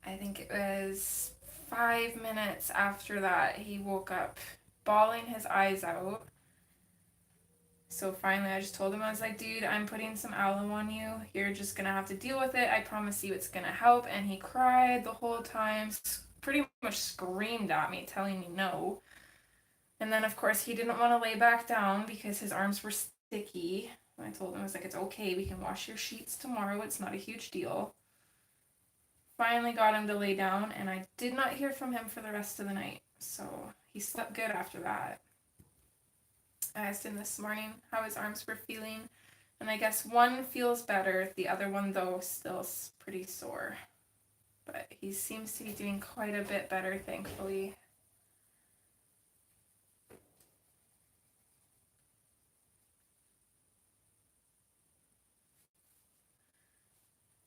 I think it was 5 minutes after that, he woke up bawling his eyes out. So finally I just told him, I was like, dude, I'm putting some aloe on you. You're just going to have to deal with it. I promise you it's going to help. And he cried the whole time, pretty much screamed at me, telling me no. And then, of course, he didn't want to lay back down because his arms were sticky. And I told him, I was like, it's okay. We can wash your sheets tomorrow. It's not a huge deal. Finally got him to lay down, and I did not hear from him for the rest of the night. So he slept good after that. I asked him this morning how his arms were feeling, and I guess one feels better. The other one, though, still pretty sore. But he seems to be doing quite a bit better, thankfully.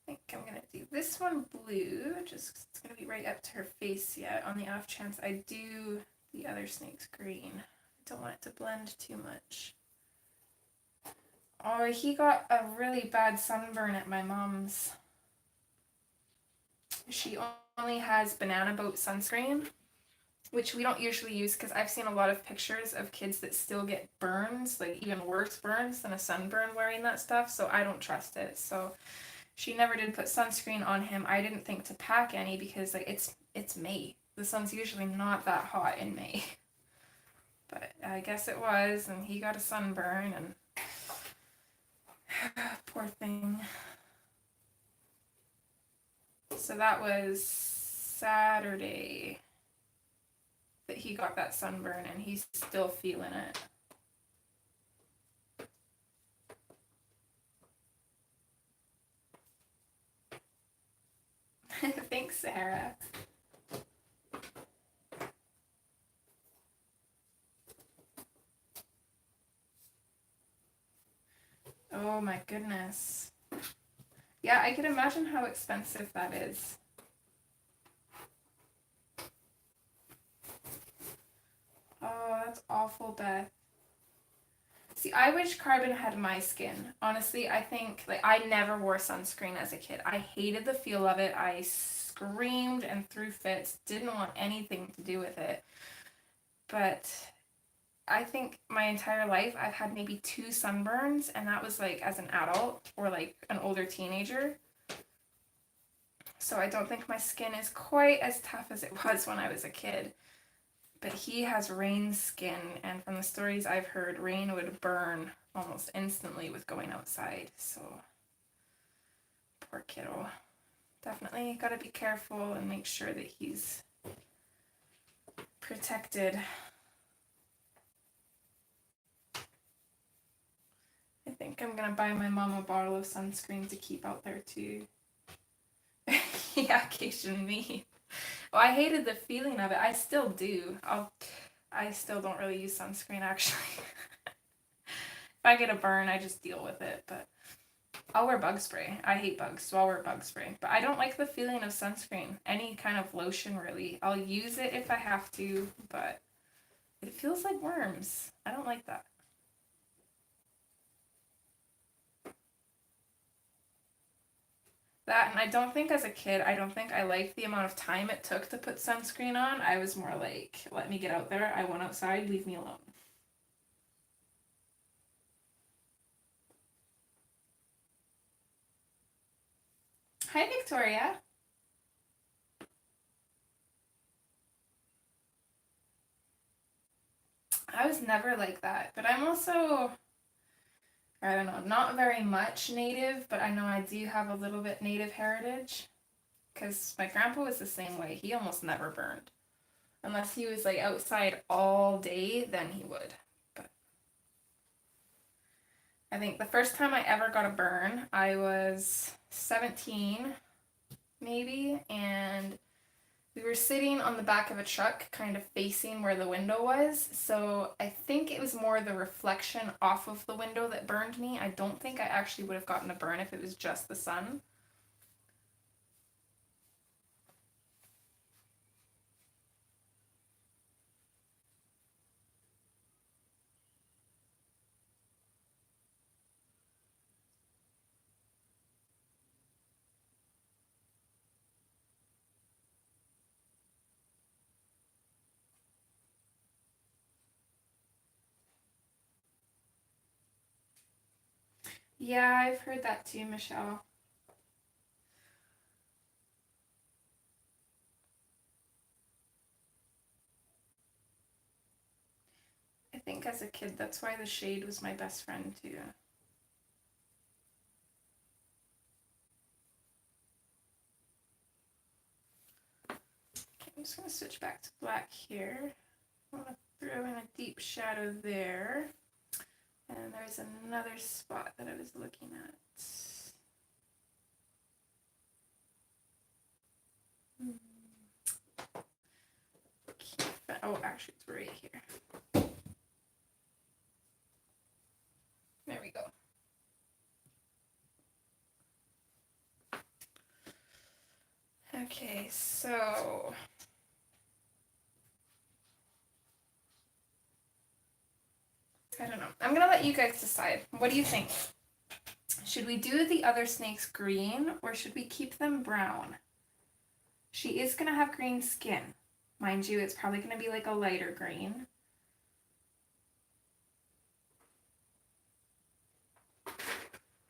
I think I'm going to do this one blue, just 'cause it's going to be right up to her face yet, on the off chance I do the other snake's green. I don't want it to blend too much. Oh, he got a really bad sunburn at my mom's. She only has banana boat sunscreen, which we don't usually use because I've seen a lot of pictures of kids that still get burns, like even worse burns than a sunburn wearing that stuff, so I don't trust it. So she never did put sunscreen on him. I didn't think to pack any because like it's May. The sun's usually not that hot in May. But I guess it was, and he got a sunburn, and poor thing. So that was Saturday that he got that sunburn, and he's still feeling it. Thanks, Sarah. Oh my goodness. Yeah, I can imagine how expensive that is. Oh, that's awful, Beth. See, I wish Carbon had my skin. Honestly, I think, like, I never wore sunscreen as a kid. I hated the feel of it. I screamed and threw fits. Didn't want anything to do with it. But I think my entire life I've had maybe 2 sunburns, and that was like as an adult or like an older teenager. So I don't think my skin is quite as tough as it was when I was a kid. But he has Rain skin, and from the stories I've heard, Rain would burn almost instantly with going outside. So poor kiddo. Definitely got to be careful and make sure that he's protected. I think I'm gonna buy my mom a bottle of sunscreen to keep out there too. Yeah, Cation me. Well, I hated the feeling of it. I still do. I still don't really use sunscreen actually. If I get a burn, I just deal with it, but I'll wear bug spray. I hate bugs, so I'll wear bug spray. But I don't like the feeling of sunscreen. Any kind of lotion, really. I'll use it if I have to, but it feels like worms. I don't like that. That, and I don't think as a kid, I don't think I liked the amount of time it took to put sunscreen on. I was more like, let me get out there. I went outside, leave me alone. Hi, Victoria. I was never like that, but I'm also, I don't know, not very much native, but I know I do have a little bit native heritage. Because my grandpa was the same way. He almost never burned. Unless he was like outside all day, then he would. But I think the first time I ever got a burn, I was 17, maybe, and we were sitting on the back of a truck, kind of facing where the window was. So I think it was more the reflection off of the window that burned me. I don't think I actually would have gotten a burn if it was just the sun. Yeah, I've heard that too, Michelle. I think as a kid, that's why the shade was my best friend too. Okay, I'm just going to switch back to black here. I want to throw in a deep shadow there. And there's another spot that I was looking at. Oh, actually, it's right here. There we go. Okay, so I don't know. I'm gonna let you guys decide. What do you think? Should we do the other snakes green or should we keep them brown? She is gonna have green skin. Mind you, it's probably gonna be like a lighter green.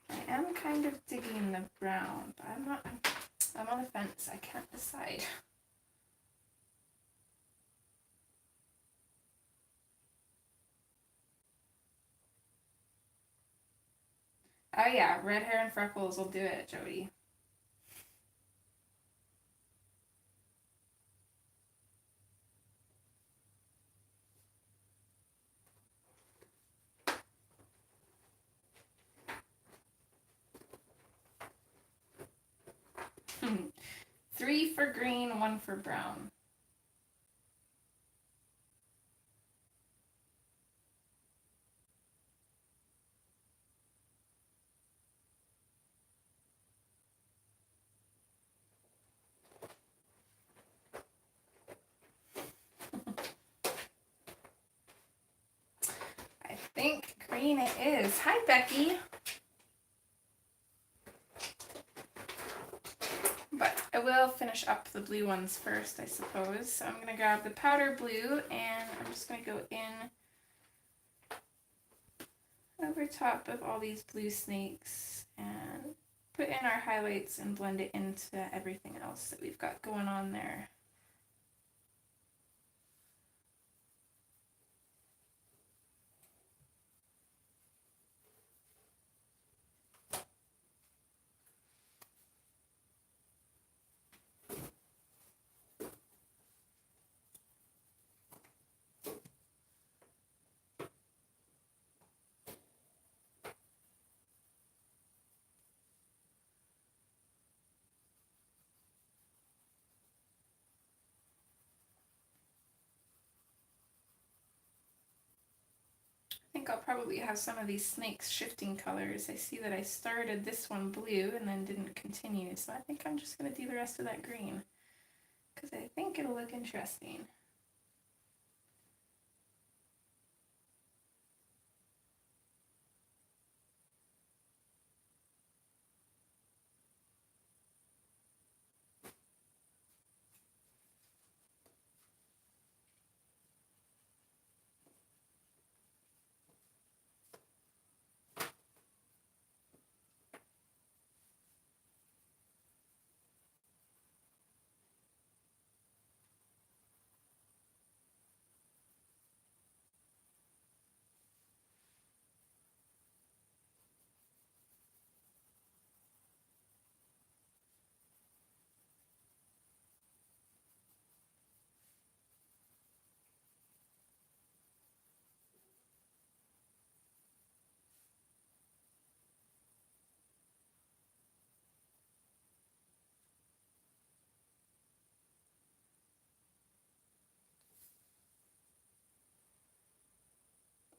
I am kind of digging the brown, but I'm on the fence. I can't decide. Oh yeah, red hair and freckles will do it, Jody. Three for green, one for brown. I think green it is. Hi, Becky. But I will finish up the blue ones first, I suppose. So I'm going to grab the powder blue and I'm just going to go in over top of all these blue snakes and put in our highlights and blend it into everything else that we've got going on there. think I'll probably have some of these snakes shifting colors. I see that I started this one blue and then didn't continue, so I think I'm just going to do the rest of that green because I think it'll look interesting.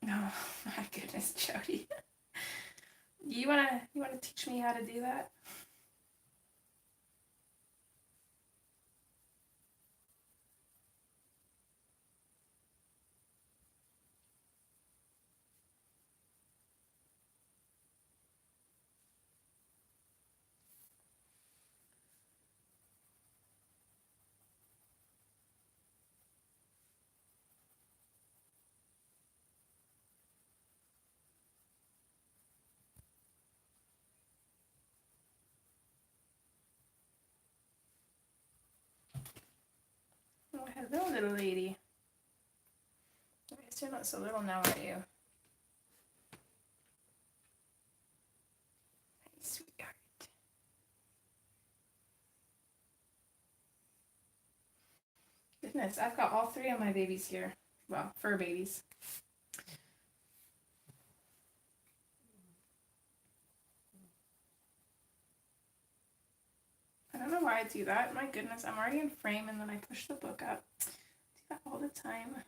Oh my goodness, Jody. You wanna teach me how to do that? Oh, hello, little lady. I guess you're not so little now, are you? Hey, sweetheart. Goodness, I've got all three of my babies here. Well, fur babies. I don't know why I do that. My goodness, I'm already in frame and then I push the book up. I do that all the time.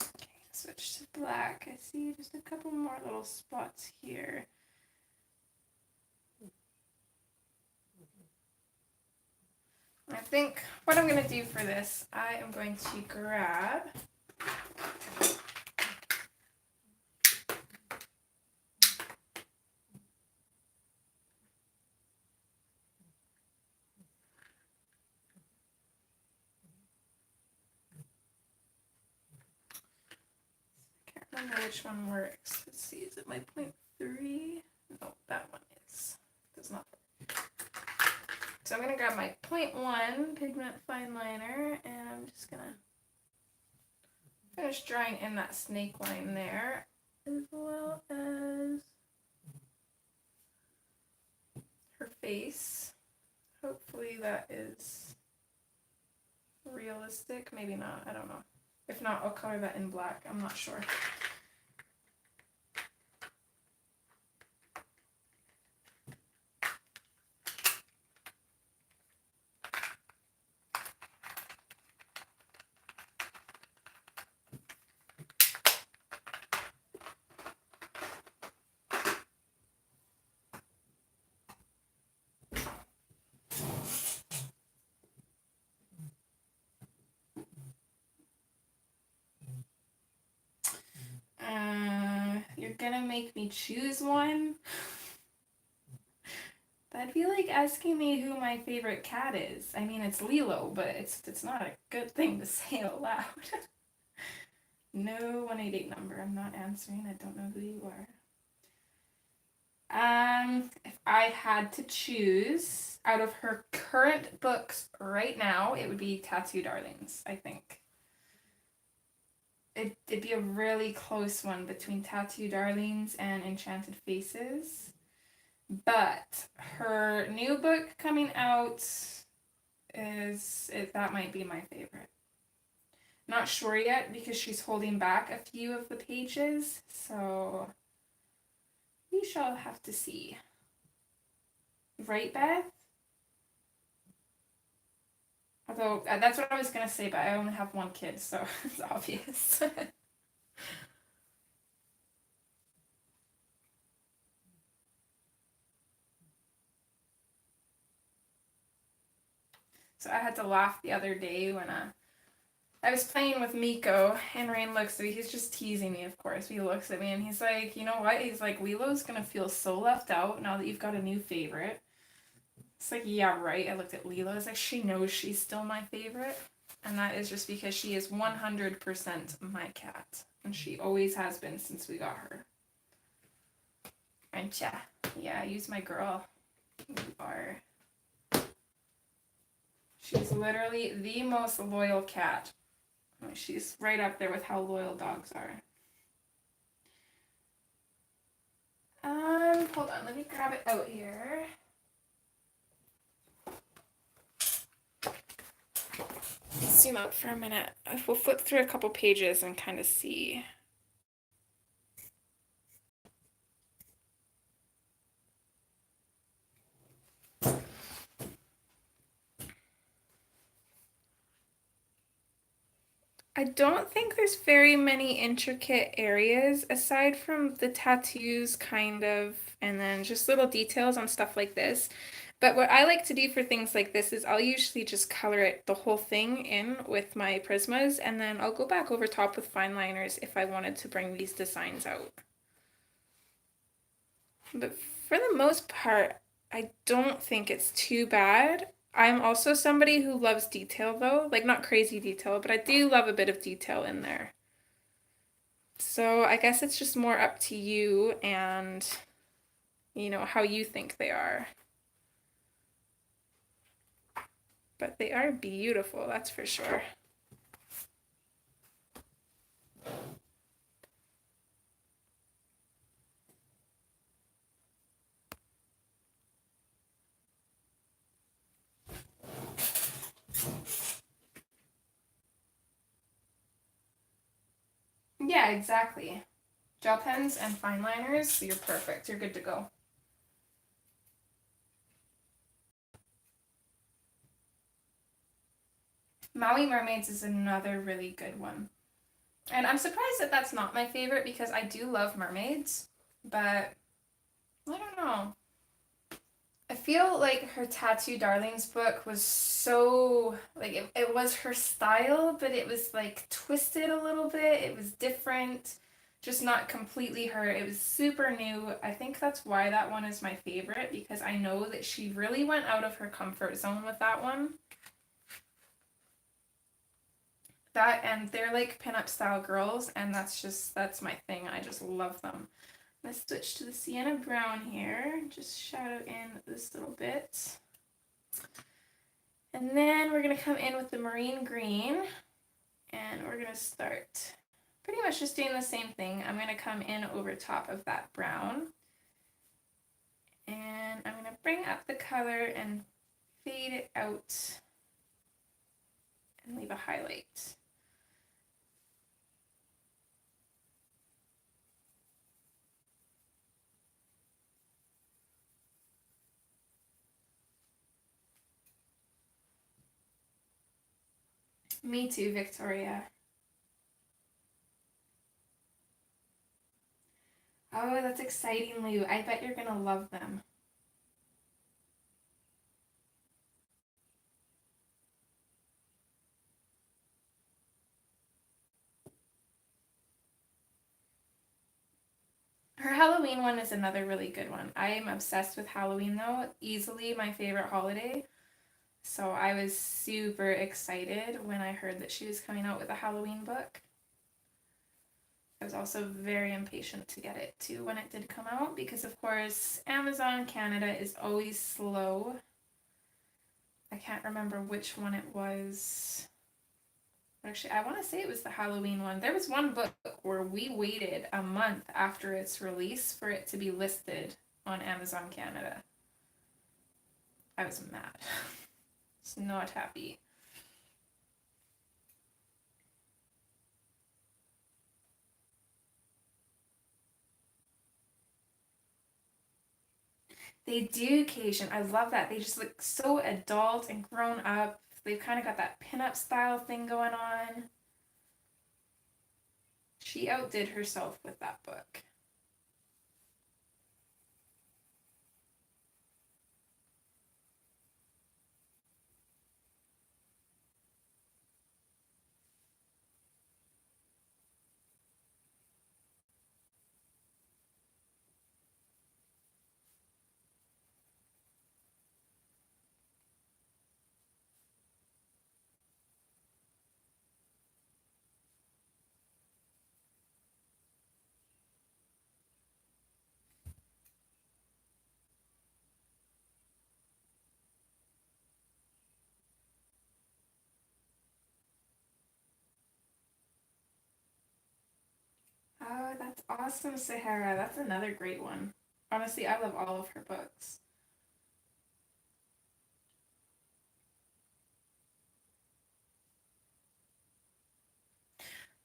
Okay, switch to black. I see just a couple more little spots here. I think what I'm going to do for this, I am going to grab I don't know which one works. Let's see, is it my 0.3? No, that one does not work. So I'm going to grab my 0.1 pigment fine liner and I'm just going to finish drawing in that snake line there, as well as her face. Hopefully that is realistic. Maybe not, I don't know. If not, I'll color that in black. I'm not sure. You're gonna make me choose one? That'd be like asking me who my favorite cat is. I mean, it's Lilo, but it's not a good thing to say out loud. No 188 number. I'm not answering. I don't know who you are. If I had to choose out of her current books right now, it would be Tattoo Darlings, I think. It'd be a really close one between Tattoo Darlings and Enchanted Faces. But her new book coming out that might be my favorite. Not sure yet because she's holding back a few of the pages, so we shall have to see. Right, Beth? Although, that's what I was going to say, but I only have one kid, so it's obvious. So I had to laugh the other day when I was playing with Miko, and Rain looks at me. He's just teasing me, of course. He looks at me and he's like, you know what? He's like, Lilo's gonna feel so left out now that you've got a new favorite. It's like, yeah, right. I looked at Lilo. I was like, she knows she's still my favorite. And that is just because she is 100% my cat. And she always has been since we got her. And yeah, use my girl. You are. She's literally the most loyal cat. She's right up there with how loyal dogs are. Hold on, let me grab it out here. Zoom out for a minute. We'll flip through a couple pages and kind of see. I don't think there's very many intricate areas aside from the tattoos, kind of, and then just little details on stuff like this. But what I like to do for things like this is I'll usually just color it the whole thing in with my Prismas, and then I'll go back over top with fine liners if I wanted to bring these designs out. But for the most part, I don't think it's too bad. I'm also somebody who loves detail though, like not crazy detail, but I do love a bit of detail in there. So I guess it's just more up to you and, you know, how you think they are. But they are beautiful, that's for sure. Yeah, exactly. Gel pens and fine liners, you're perfect. You're good to go. Maui Mermaids is another really good one. And I'm surprised that that's not my favorite because I do love mermaids, but I don't know. I feel like her Tattoo Darlings book was so, like, it was her style, but it was, like, twisted a little bit. It was different, just not completely her. It was super new. I think that's why that one is my favorite, because I know that she really went out of her comfort zone with that one. That, and they're, like, pinup style girls, and that's my thing. I just love them. Let's switch to the sienna brown here. Just shadow in this little bit. And then we're going to come in with the marine green. And we're going to start pretty much just doing the same thing. I'm going to come in over top of that brown. And I'm going to bring up the color and fade it out. And leave a highlight. Me too, Victoria. Oh, that's exciting, Lou. I bet you're gonna love them. Her Halloween one is another really good one. I am obsessed with Halloween though. Easily my favorite holiday. So I was super excited when I heard that she was coming out with a Halloween book. I was also very impatient to get it too when it did come out because of course Amazon Canada is always slow. I can't remember which one it was. Actually, I want to say it was the Halloween one. There was one book where we waited a month after its release for it to be listed on Amazon Canada. I was mad. I was not happy. They do, Cajun. I love that. They just look so adult and grown up. they've kind of got that pinup style thing going on. She outdid herself with that book. Oh, that's awesome, Sahara. That's another great one. Honestly, I love all of her books.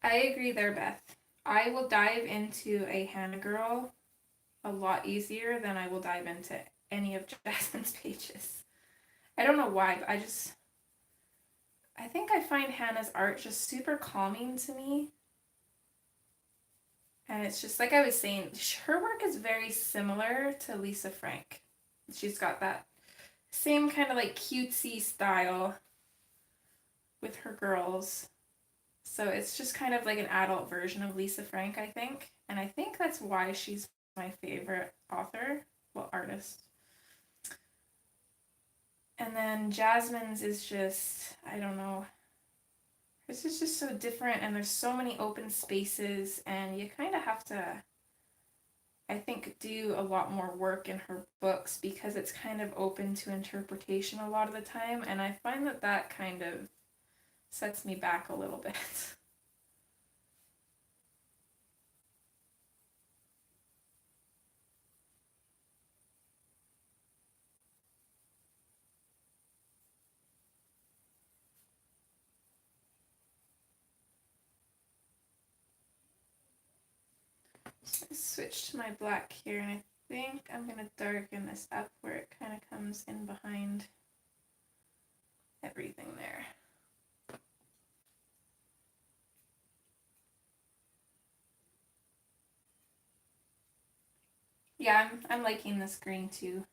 I agree there, Beth. I will dive into a Hannah Girl a lot easier than I will dive into any of Jasmine's pages. I don't know why, but I think I find Hannah's art just super calming to me. And it's just like I was saying, her work is very similar to Lisa Frank. She's got that same kind of like cutesy style with her girls. So it's just kind of like an adult version of Lisa Frank, I think. And I think that's why she's my favorite author, well, artist. And then Jasmine's is just, I don't know. This is just so different, and there's so many open spaces, and you kind of have to, I think, do a lot more work in her books because it's kind of open to interpretation a lot of the time, and I find that that kind of sets me back a little bit. So I switch to my black here, and I think I'm going to darken this up where it kind of comes in behind everything there. Yeah, I'm liking this green too.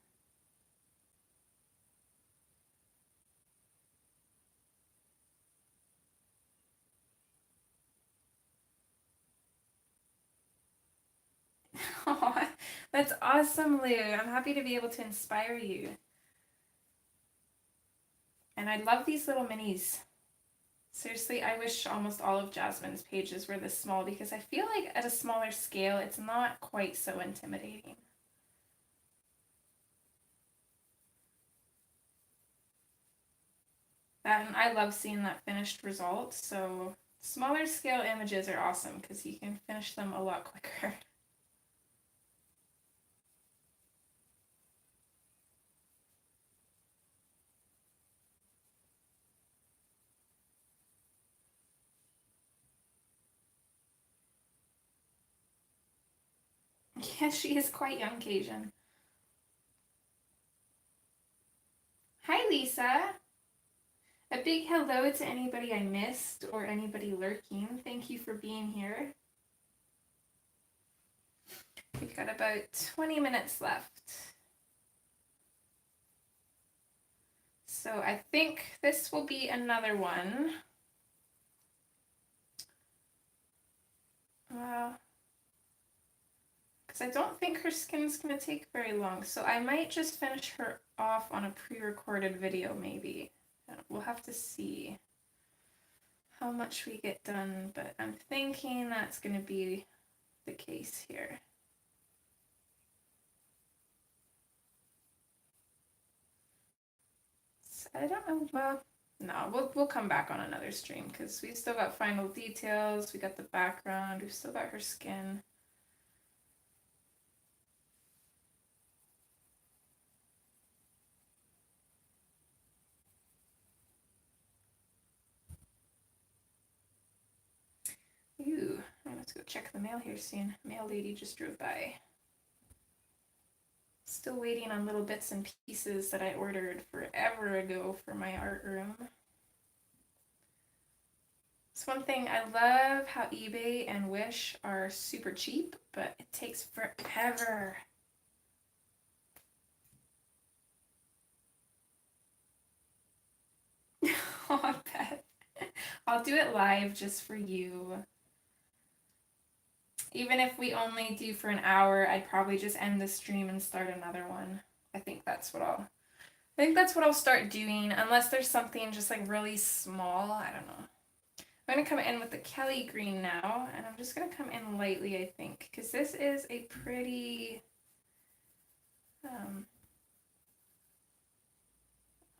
Aw, that's awesome, Lou. I'm happy to be able to inspire you. And I love these little minis. Seriously, I wish almost all of Jasmine's pages were this small because I feel like at a smaller scale, it's not quite so intimidating. And I love seeing that finished result. So smaller scale images are awesome because you can finish them a lot quicker. Yeah, she is quite young, Cajun. Hi, Lisa. A big hello to anybody I missed or anybody lurking. Thank you for being here. We've got about 20 minutes left. So I think this will be another one. Because I don't think her skin's going to take very long. So I might just finish her off on a pre-recorded video maybe. We'll have to see how much we get done, but I'm thinking that's going to be the case here. So I don't know, well, no, we'll come back on another stream because we've still got final details, we got the background, we've still got her skin. Ooh, I have to go check the mail here soon. Mail lady just drove by. Still waiting on little bits and pieces that I ordered forever ago for my art room. It's one thing, I love how eBay and Wish are super cheap, but it takes forever. Oh, Beth. I'll do it live just for you. Even if we only do for an hour, I'd probably just end the stream and start another one. I think that's what I'll start doing, unless there's something just like really small. I don't know. I'm gonna come in with the Kelly green now, and I'm just gonna come in lightly, I think, because this is a pretty,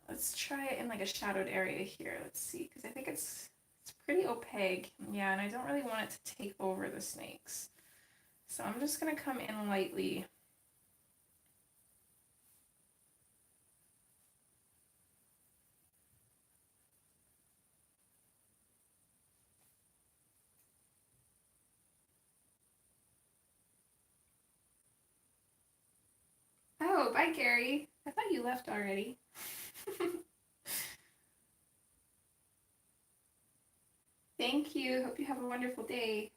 let's try it in like a shadowed area here. Let's see, because I think it's pretty opaque. Yeah, and I don't really want it to take over the snakes. So I'm just gonna come in lightly. Oh, bye, Gary. I thought you left already. Thank you. Hope you have a wonderful day.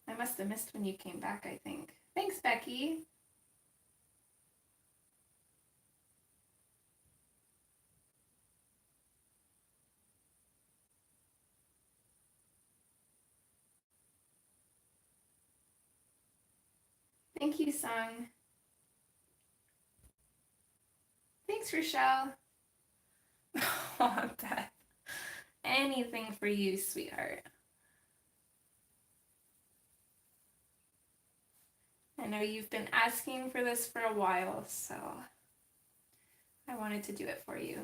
I must have missed when you came back, I think. Thanks, Becky. Thank you, Sung. Thanks, Rochelle. Oh, Beth. Anything for you, sweetheart. I know you've been asking for this for a while, so I wanted to do it for you.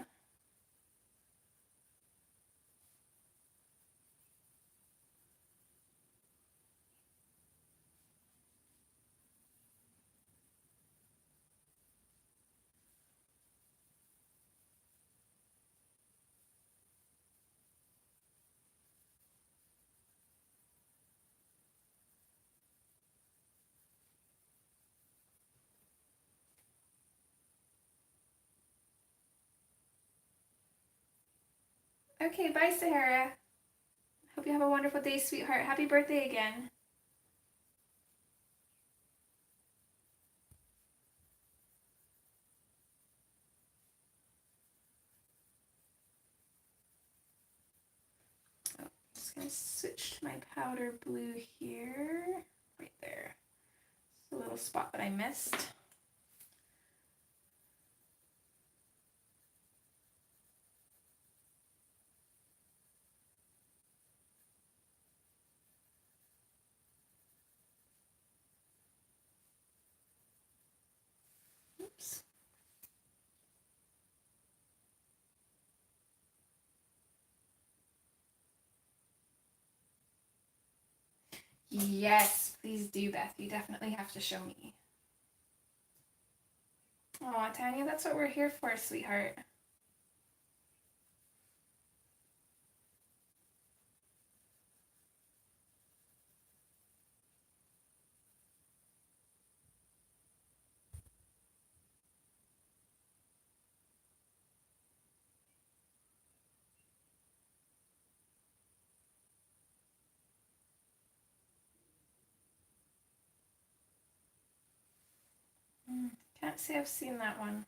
Okay, bye, Sahara. Hope you have a wonderful day, sweetheart. Happy birthday again. Oh, I'm just going to switch to my powder blue here. Right there. It's a little spot that I missed. Oops. Yes, please do, Beth. You definitely have to show me. Aw, Tanya, that's what we're here for, sweetheart. Can't say I've seen that one.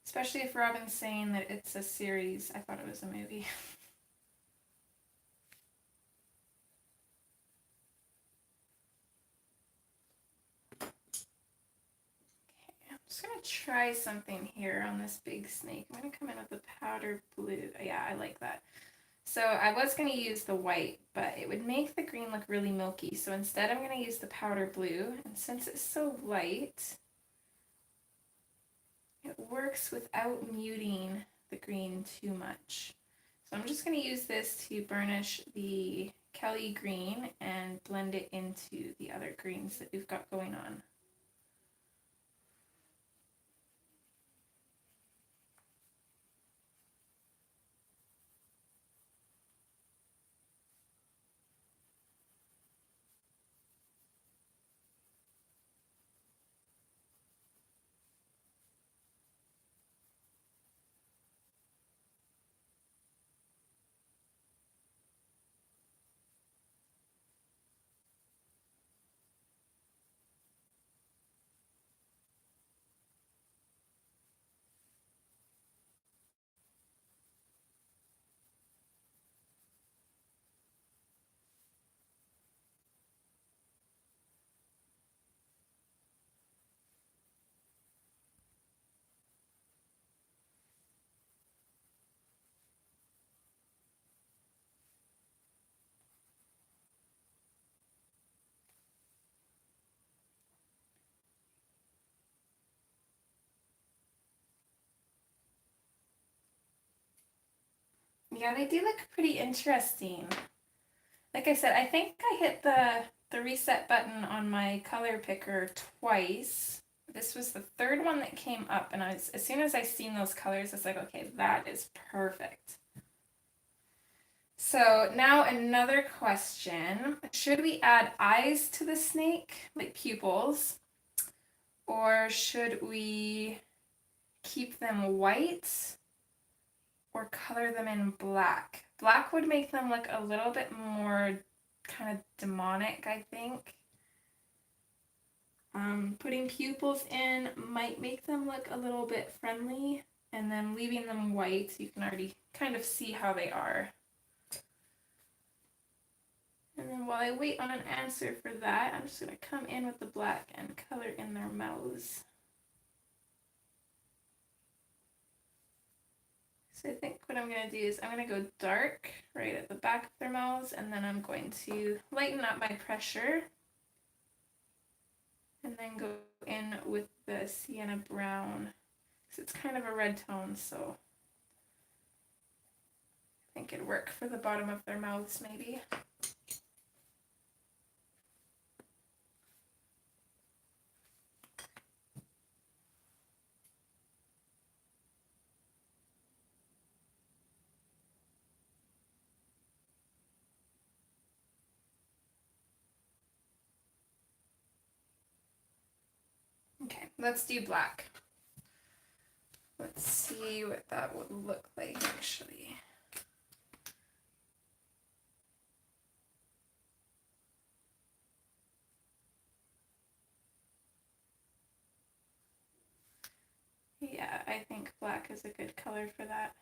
Especially if Robin's saying that it's a series. I thought it was a movie. Okay, I'm just gonna try something here on this big snake. I'm gonna come in with the powder blue. Yeah, I like that. So I was gonna use the white, but it would make the green look really milky. So instead I'm gonna use the powder blue. And since it's so light, it works without muting the green too much. So I'm just going to use this to burnish the Kelly green and blend it into the other greens that we've got going on. Yeah, they do look pretty interesting. Like I said, I think I hit the reset button on my color picker twice. This was the third one that came up, and as soon as I seen those colors, it's like, okay, that is perfect. So now another question. Should we add eyes to the snake, like pupils? Or should we keep them white or color them in black? Black would make them look a little bit more kind of demonic, I think. Putting pupils in might make them look a little bit friendly, and then leaving them white, you can already kind of see how they are. And then while I wait on an answer for that, I'm just going to come in with the black and color in their mouths. So I think what I'm going to do is I'm going to go dark right at the back of their mouths, and then I'm going to lighten up my pressure. And then go in with the sienna brown, because it's kind of a red tone, so I think it'd work for the bottom of their mouths maybe. Okay, let's do black. Let's see what that would look like actually. Yeah, I think black is a good color for that.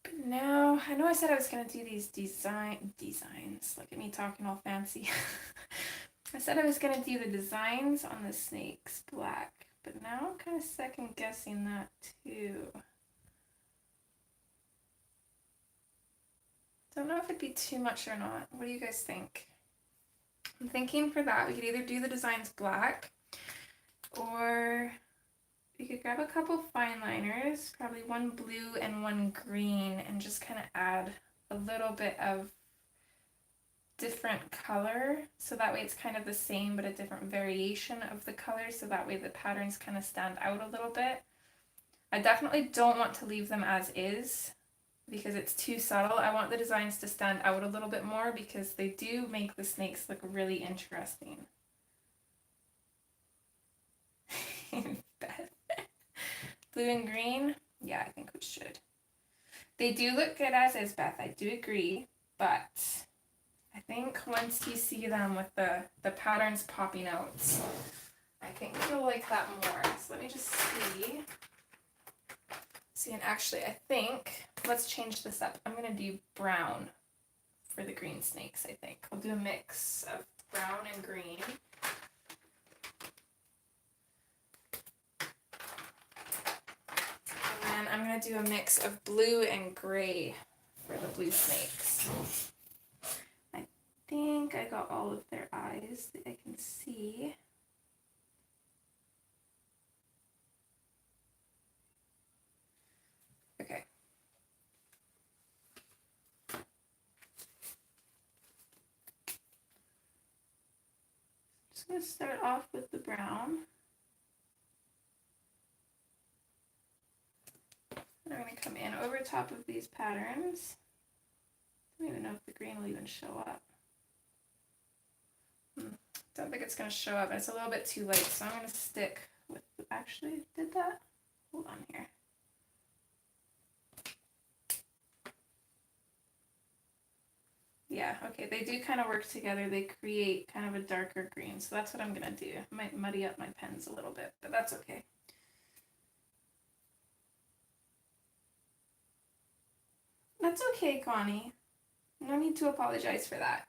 But now, I know I said I was going to do these designs. Look at me talking all fancy. I said I was going to do the designs on the snakes black, but now I'm kind of second guessing that too. Don't know if it'd be too much or not. What do you guys think? I'm thinking for that we could either do the designs black, or we could grab a couple fine liners, probably one blue and one green, and just kind of add a little bit of different color, so that way it's kind of the same but a different variation of the color, so that way the patterns kind of stand out a little bit. I definitely don't want to leave them as is because it's too subtle. I want the designs to stand out a little bit more because they do make the snakes look really interesting. Beth. Blue and green? Yeah, I think we should. They do look good as is, Beth. I do agree, but I think once you see them with the patterns popping out, I think you'll like that more. So let me just see. See, and actually I think, let's change this up. I'm going to do brown for the green snakes, I think. I'll do a mix of brown and green. And then I'm going to do a mix of blue and gray for the blue snakes. I think I got all of their eyes that I can see. Okay. Just going to start off with the brown. And I'm going to come in over top of these patterns. I don't even know if the green will even show up. Don't think it's going to show up. It's a little bit too light, so I'm going to stick with, actually, did that? Hold on here. okay, they do kind of work together. They create kind of a darker green, so that's what I'm gonna do. I might muddy up my pens a little bit, but that's okay. That's okay, Connie. No need to apologize for that.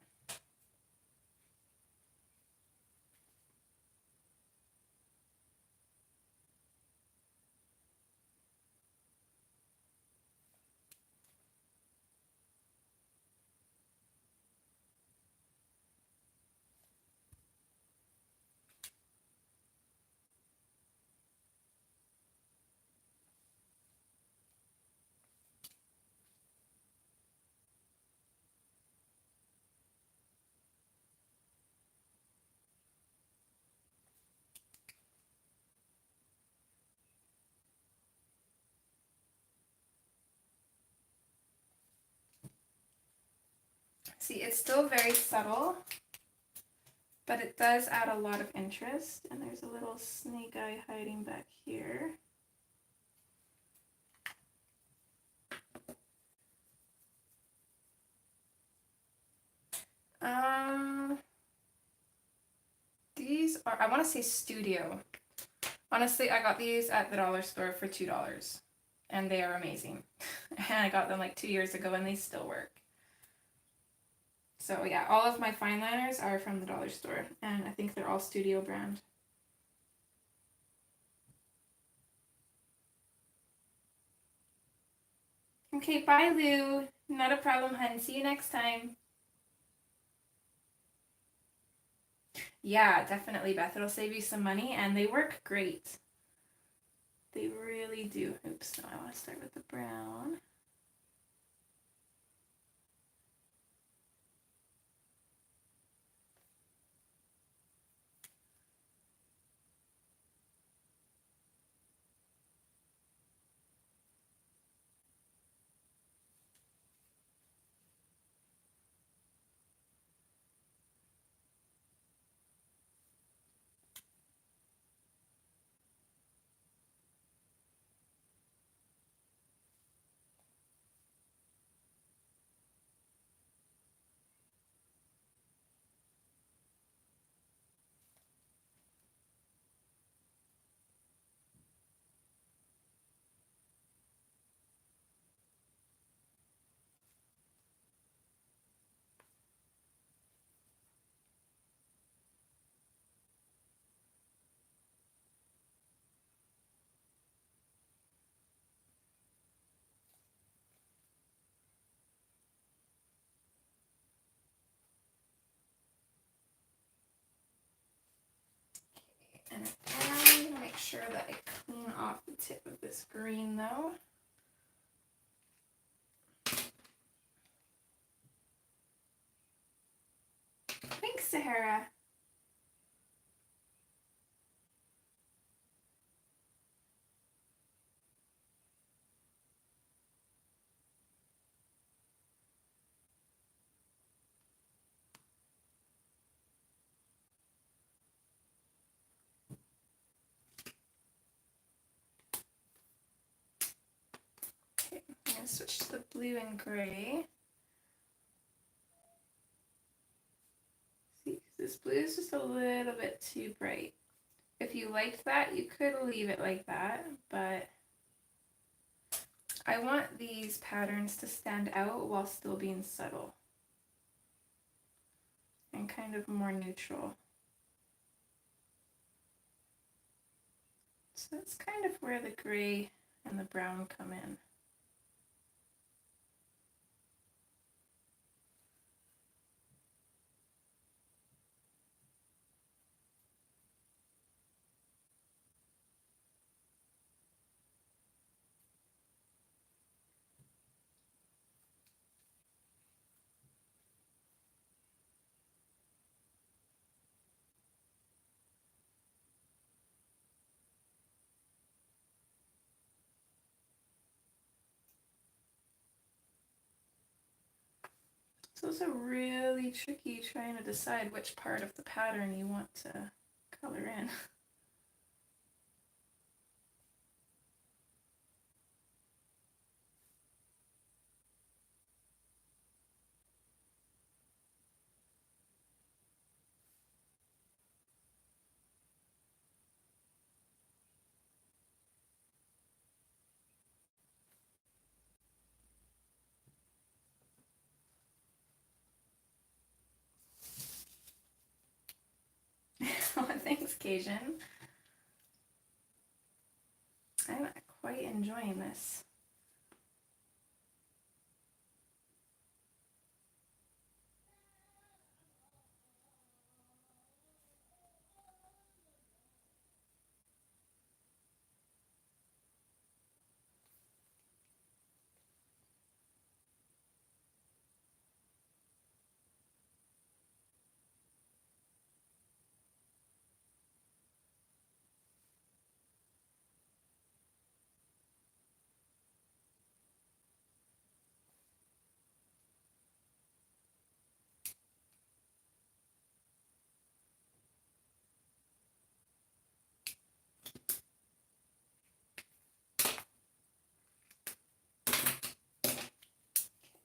See, it's still very subtle, but it does add a lot of interest. And there's a little snake eye hiding back here. These are, I want to say Studio. Honestly, I got these at the dollar store for $2, and they are amazing. And I got them like 2 years ago, and they still work. So yeah, all of my fine liners are from the dollar store, and I think they're all Studio brand. Okay, bye Lou. Not a problem, hun. See you next time. Yeah, definitely, Beth. It'll save you some money, and they work great. They really do. Oops, no, I want to start with the brown. And I'm gonna make sure that I clean off the tip of this green though. Thanks, Sahara. Okay, I'm gonna switch to the blue and gray. See, this blue is just a little bit too bright. If you liked that, you could leave it like that, but I want these patterns to stand out while still being subtle and kind of more neutral. So that's kind of where the gray and the brown come in. So it's a really tricky trying to decide which part of the pattern you want to color in. occasion. I'm quite enjoying this.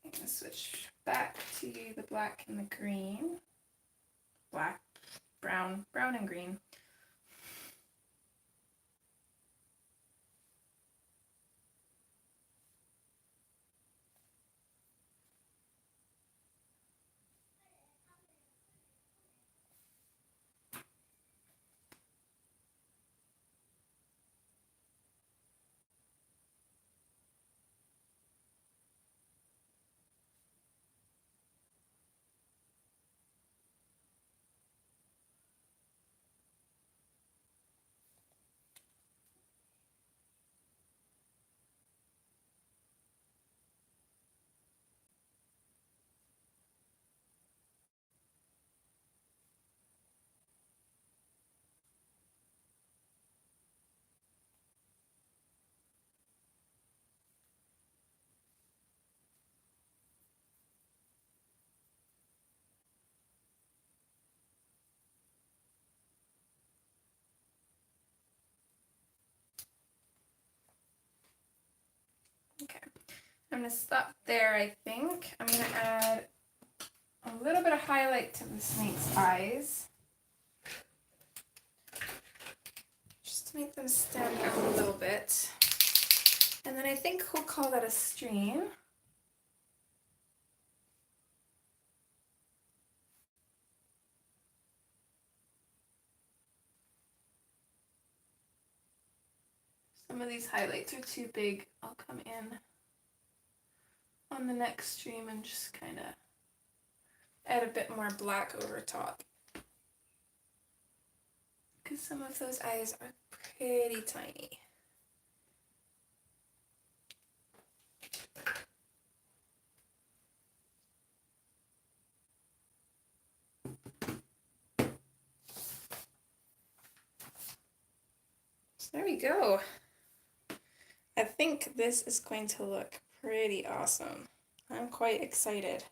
I'm going to switch back to the black and the green. Black, brown and green. Okay, I'm going to stop there, I think. I'm going to add a little bit of highlight to the snake's eyes, just to make them stand out a little bit. And then I think we'll call that a stream. Some of these highlights are too big. I'll come in on the next stream and just kind of add a bit more black over top, because some of those eyes are pretty tiny. So there we go. I think this is going to look pretty awesome. I'm quite excited.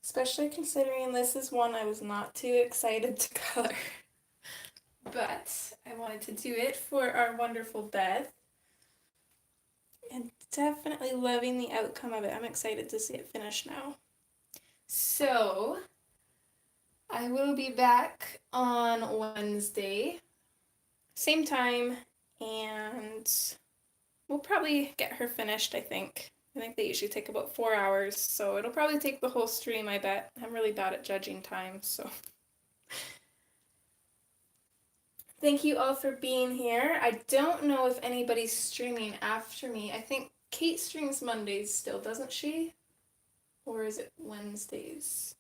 Especially considering this is one I was not too excited to color. But I wanted to do it for our wonderful Beth. And definitely loving the outcome of it. I'm excited to see it finished now. So I will be back on Wednesday, same time, and we'll probably get her finished, I think. I think they usually take about 4 hours, so it'll probably take the whole stream, I bet. I'm really bad at judging time, so. Thank you all for being here. I don't know if anybody's streaming after me. I think Kate streams Mondays still, doesn't she? Or is it Wednesdays?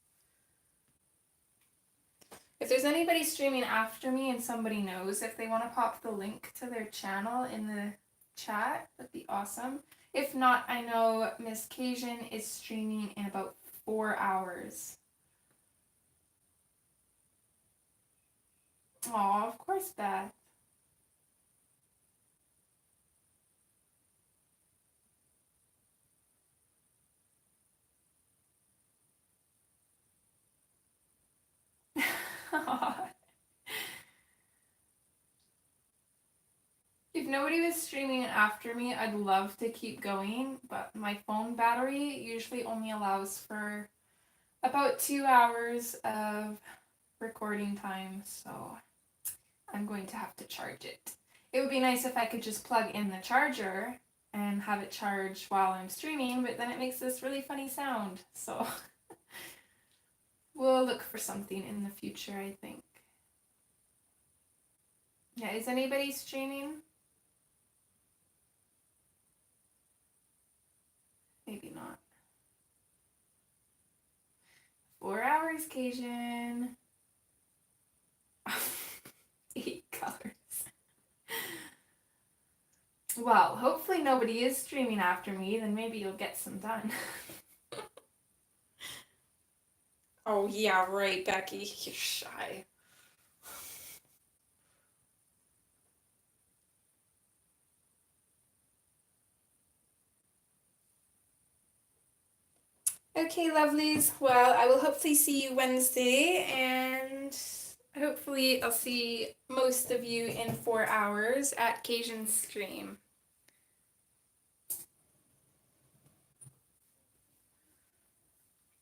If there's anybody streaming after me and somebody knows, if they want to pop the link to their channel in the chat, that'd be awesome. If not, I know Miss Cajun is streaming in about 4 hours. Aw, of course, Beth. If nobody was streaming after me, I'd love to keep going, but my phone battery usually only allows for about 2 hours of recording time, so I'm going to have to charge it. It would be nice if I could just plug in the charger and have it charge while I'm streaming, but then it makes this really funny sound, so We'll look for something in the future, I think. Yeah, is anybody streaming? Maybe not. 4 hours, Cajun. 8 colors. Well, hopefully nobody is streaming after me, then maybe you'll get some done. Oh, yeah, right, Becky. You're shy. Okay, lovelies. Well, I will hopefully see you Wednesday, and hopefully I'll see most of you in 4 hours at Cajun's stream.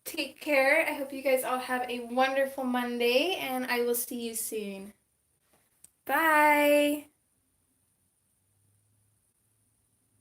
Take care. I hope you guys all have a wonderful Monday, and I will see you soon. Bye.